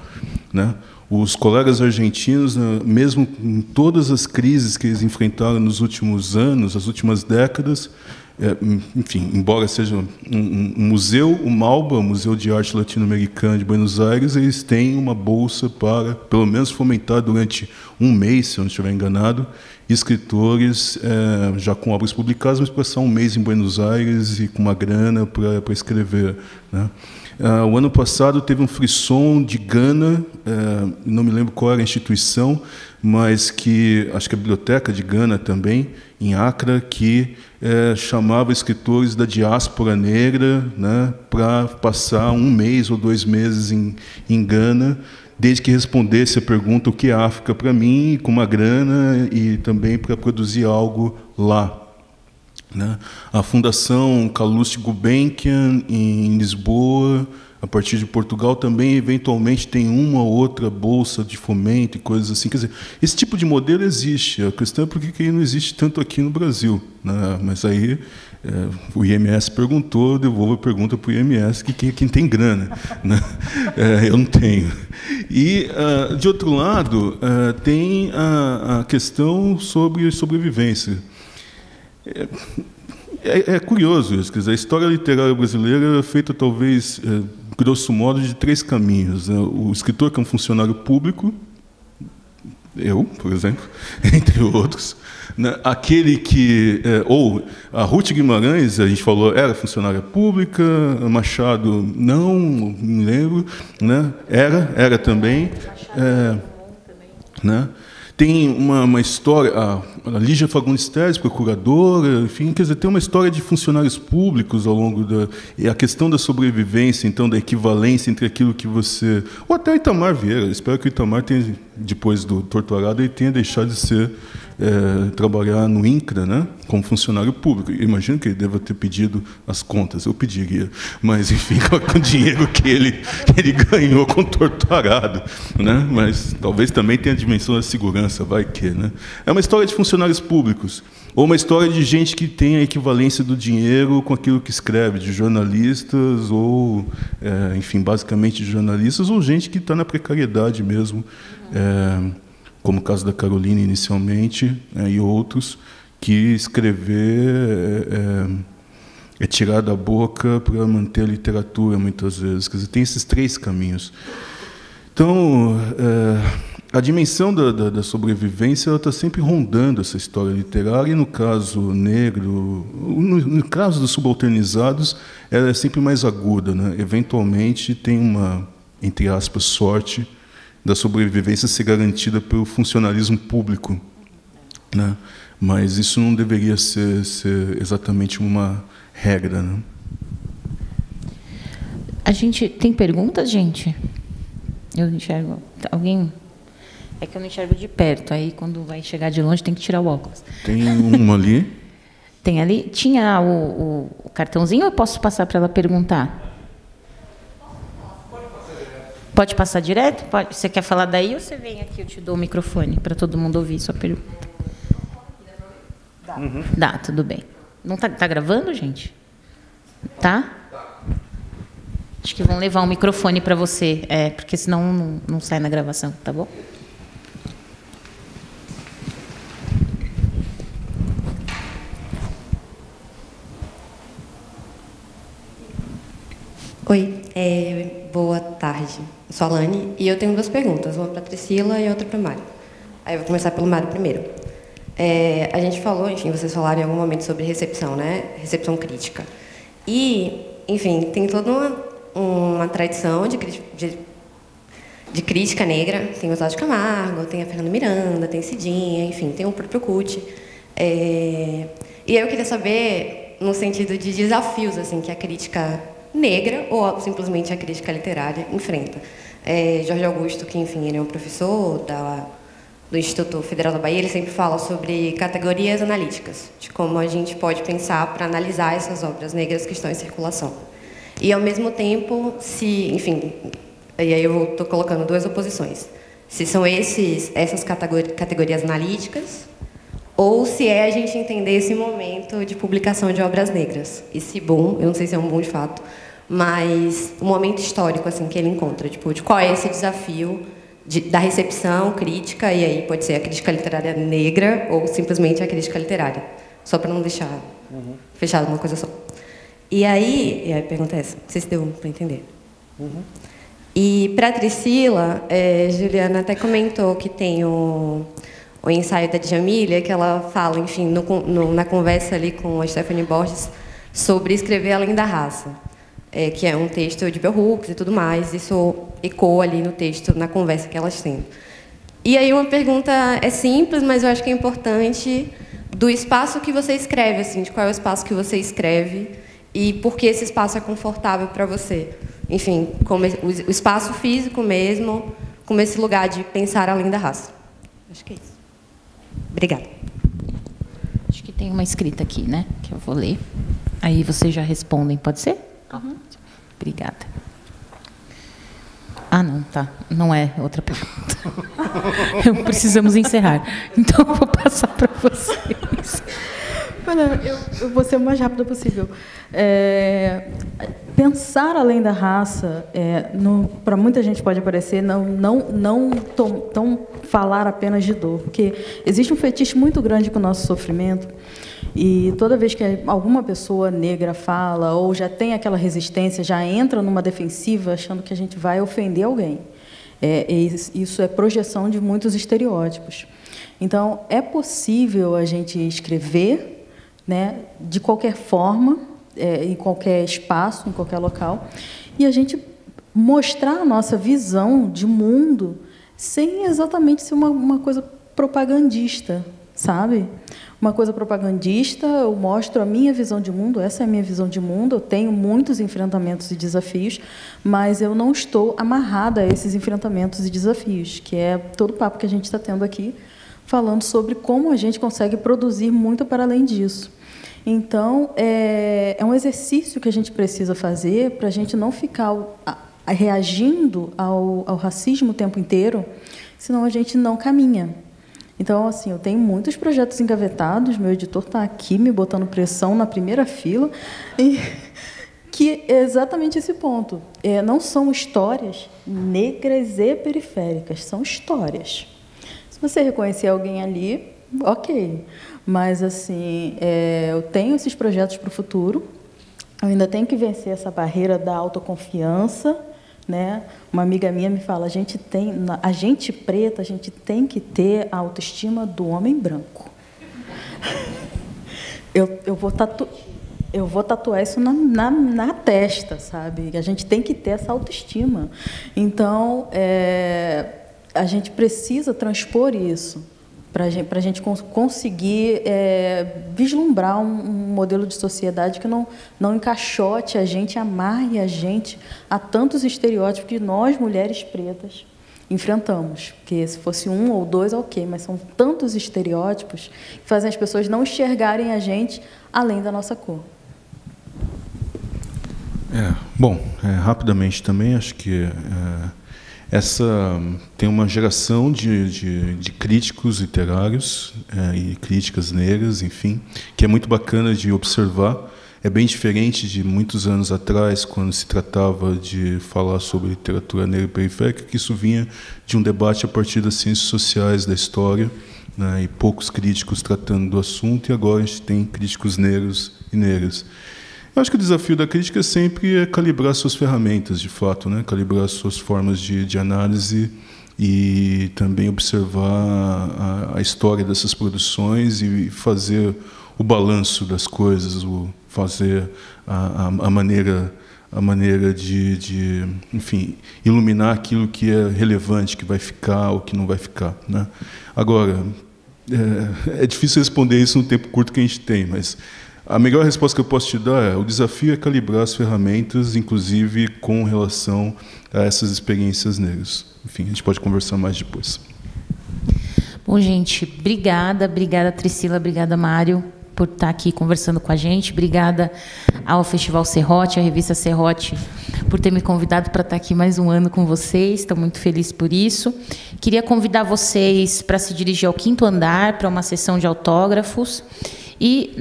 né? Os colegas argentinos, mesmo com todas as crises que eles enfrentaram nos últimos anos, as últimas décadas, enfim, embora seja um museu, o MALBA, o Museu de Arte Latino-Americana de Buenos Aires, eles têm uma bolsa para, pelo menos, fomentar durante um mês, se eu não estiver enganado, escritores já com obras publicadas, mas passar um mês em Buenos Aires e com uma grana para escrever, né? O ano passado teve um frisson de Gana, não me lembro qual era a instituição, mas que acho que a Biblioteca de Gana também, em Accra, que chamava escritores da diáspora negra, né, para passar um mês ou 2 meses em Gana, desde que respondesse a pergunta o que é África para mim, com uma grana e também para produzir algo lá, né? A Fundação Calouste Gulbenkian, em Lisboa, a partir de Portugal, também eventualmente tem uma ou outra bolsa de fomento e coisas assim. Quer dizer, esse tipo de modelo existe. A questão é por que ele não existe tanto aqui no Brasil, né? Mas aí o IMS perguntou, eu devolvo a pergunta para o IMS, que quem tem grana, né? Eu não tenho. E, de outro lado, tem a questão sobre sobrevivência. É curioso isso, quer dizer, a história literária brasileira é feita, talvez, grosso modo, de 3 caminhos, né? O escritor, que é um funcionário público, eu, por exemplo, entre outros, né? Aquele que... ou a Ruth Guimarães, a gente falou, era funcionária pública, Machado, não me lembro, né? Era também. Né? Tem uma história, a Lígia Fagundes Telles, procuradora, enfim, quer dizer, tem uma história de funcionários públicos ao longo da... E a questão da sobrevivência, então, da equivalência entre aquilo que você... Ou até o Itamar Vieira, espero que o Itamar tenha, depois do Torturado, ele tenha deixado de ser... trabalhar no INCRA, né, como funcionário público. Eu imagino que ele deva ter pedido as contas, eu pediria, mas, enfim, com o dinheiro que ele ganhou com o Torturado, né, mas talvez também tenha a dimensão da segurança, vai que, né. É uma história de funcionários públicos, ou uma história de gente que tem a equivalência do dinheiro com aquilo que escreve, de jornalistas, ou, enfim, basicamente de jornalistas, ou gente que está na precariedade mesmo, como o caso da Carolina inicialmente, e outros, que escrever é tirar da boca para manter a literatura, muitas vezes. Quer dizer, tem esses 3 caminhos. Então, a dimensão da sobrevivência está sempre rondando essa história literária, e no caso negro, no caso dos subalternizados, ela é sempre mais aguda, né? Eventualmente tem uma, entre aspas, sorte da sobrevivência ser garantida pelo funcionalismo público, né? Mas isso não deveria ser exatamente uma regra, né? A gente tem perguntas, gente? Eu não enxergo. Alguém? É que eu não enxergo de perto. Aí, quando vai chegar de longe, tem que tirar o óculos. Tem uma ali. Tem ali? Tinha o cartãozinho ou eu posso passar para ela perguntar? Pode passar direto? Pode. Você quer falar daí ou você vem aqui? Eu te dou o microfone para todo mundo ouvir sua pergunta. Dá, tudo bem. Não tá gravando, gente? Tá? Acho que vão levar um microfone para você, porque senão não sai na gravação, tá bom? Oi, boa tarde. Eu sou a Alane e eu tenho 2 perguntas, uma para a Priscila e outra para o Mário. Aí eu vou começar pelo Mário primeiro. A gente falou, enfim, vocês falaram em algum momento sobre recepção, né? Recepção crítica. E, enfim, tem toda uma tradição de crítica negra. Tem o Oswaldo de Camargo, tem a Fernanda Miranda, tem Cidinha, enfim, tem o próprio Cuti. E eu queria saber, no sentido de desafios assim, que a crítica negra ou simplesmente a crítica literária enfrenta. Jorge Augusto, que, enfim, ele é um professor do Instituto Federal da Bahia, ele sempre fala sobre categorias analíticas, de como a gente pode pensar para analisar essas obras negras que estão em circulação. E, ao mesmo tempo, enfim, e aí eu estou colocando 2 oposições. Se são essas categorias analíticas, ou se a gente entender esse momento de publicação de obras negras. Esse boom, eu não sei se é um boom de fato, mas um momento histórico assim, que ele encontra, tipo, de qual é esse desafio da recepção crítica, e aí pode ser a crítica literária negra ou simplesmente a crítica literária, só para não deixar fechado uma coisa só. E aí a pergunta é essa, não sei se deu para entender. E para a Priscila, Juliana até comentou que tem o ensaio da Djamília, que ela fala, enfim, na conversa ali com a Stephanie Borges, sobre escrever além da raça, que é um texto de Bell Hooks e tudo mais. Isso ecoa ali no texto, na conversa que elas têm. E aí uma pergunta é simples, mas eu acho que é importante, do espaço que você escreve, assim, de qual é o espaço que você escreve e por que esse espaço é confortável para você. Enfim, como o espaço físico mesmo, como esse lugar de pensar além da raça. Acho que é isso. Obrigada. Acho que tem uma escrita aqui, né? Que eu vou ler. Aí vocês já respondem, pode ser? Obrigada. tá. Não é outra pergunta. Precisamos encerrar. Então, eu vou passar para vocês. Eu vou ser o mais rápida possível. Pensar além da raça, para muita gente pode parecer não falar apenas de dor, porque existe um fetiche muito grande com o nosso sofrimento, e toda vez que alguma pessoa negra fala, ou já tem aquela resistência, já entra numa defensiva achando que a gente vai ofender alguém. Isso é projeção de muitos estereótipos. Então, é possível a gente escrever, né, de qualquer forma, em qualquer espaço, em qualquer local, e a gente mostrar a nossa visão de mundo sem exatamente ser uma coisa propagandista, sabe? Uma coisa propagandista, eu mostro a minha visão de mundo, essa é a minha visão de mundo, eu tenho muitos enfrentamentos e desafios, mas eu não estou amarrada a esses enfrentamentos e desafios, que é todo o papo que a gente está tendo aqui, falando sobre como a gente consegue produzir muito para além disso. Então, é um exercício que a gente precisa fazer para a gente não ficar reagindo ao racismo o tempo inteiro, senão a gente não caminha. Então, assim, eu tenho muitos projetos engavetados, meu editor está aqui me botando pressão na primeira fila, e que é exatamente esse ponto. Não são histórias negras e periféricas, são histórias. Se você reconhecer alguém ali, ok. Mas, assim, eu tenho esses projetos para o futuro, eu ainda tenho que vencer essa barreira da autoconfiança, né? Uma amiga minha me fala, a gente preta, a gente tem que ter a autoestima do homem branco. Eu vou tatuar isso na testa, sabe? A gente tem que ter essa autoestima. Então, a gente precisa transpor isso para a gente conseguir vislumbrar um modelo de sociedade que não encaixote a gente, amarre a gente a tantos estereótipos que nós, mulheres pretas, enfrentamos. Porque se fosse um ou dois, ok, mas são tantos estereótipos que fazem as pessoas não enxergarem a gente além da nossa cor. Bom, rapidamente também, acho que tem uma geração de críticos literários e críticas negras, enfim, que é muito bacana de observar. É bem diferente de muitos anos atrás, quando se tratava de falar sobre literatura negra e periférica, que isso vinha de um debate a partir das ciências sociais da história, né, e poucos críticos tratando do assunto, e agora a gente tem críticos negros e negras. Eu acho que o desafio da crítica sempre é calibrar suas ferramentas, de fato, né? Calibrar suas formas de análise e também observar a história dessas produções e fazer o balanço das coisas, fazer a maneira de, enfim, iluminar aquilo que é relevante, que vai ficar ou que não vai ficar, né? Agora, é difícil responder isso no tempo curto que a gente tem, mas a melhor resposta que eu posso te dar o desafio é calibrar as ferramentas, inclusive com relação a essas experiências negras. Enfim, a gente pode conversar mais depois. Bom, gente, obrigada Tricila, obrigada Mário por estar aqui conversando com a gente, obrigada ao Festival Serrote, à revista Serrote, por ter me convidado para estar aqui mais um ano com vocês, estou muito feliz por isso. Queria convidar vocês para se dirigir ao 5º andar, para uma sessão de autógrafos, e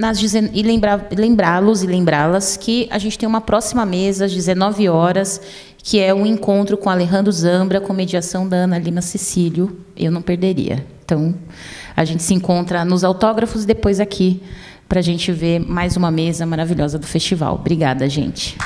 lembrá-los e lembrá-las que a gente tem uma próxima mesa às 19 horas, que é um encontro com Alejandro Zambra, com mediação da Ana Lima Cecílio. Eu não perderia. Então, a gente se encontra nos autógrafos e depois aqui para a gente ver mais uma mesa maravilhosa do festival. Obrigada, gente.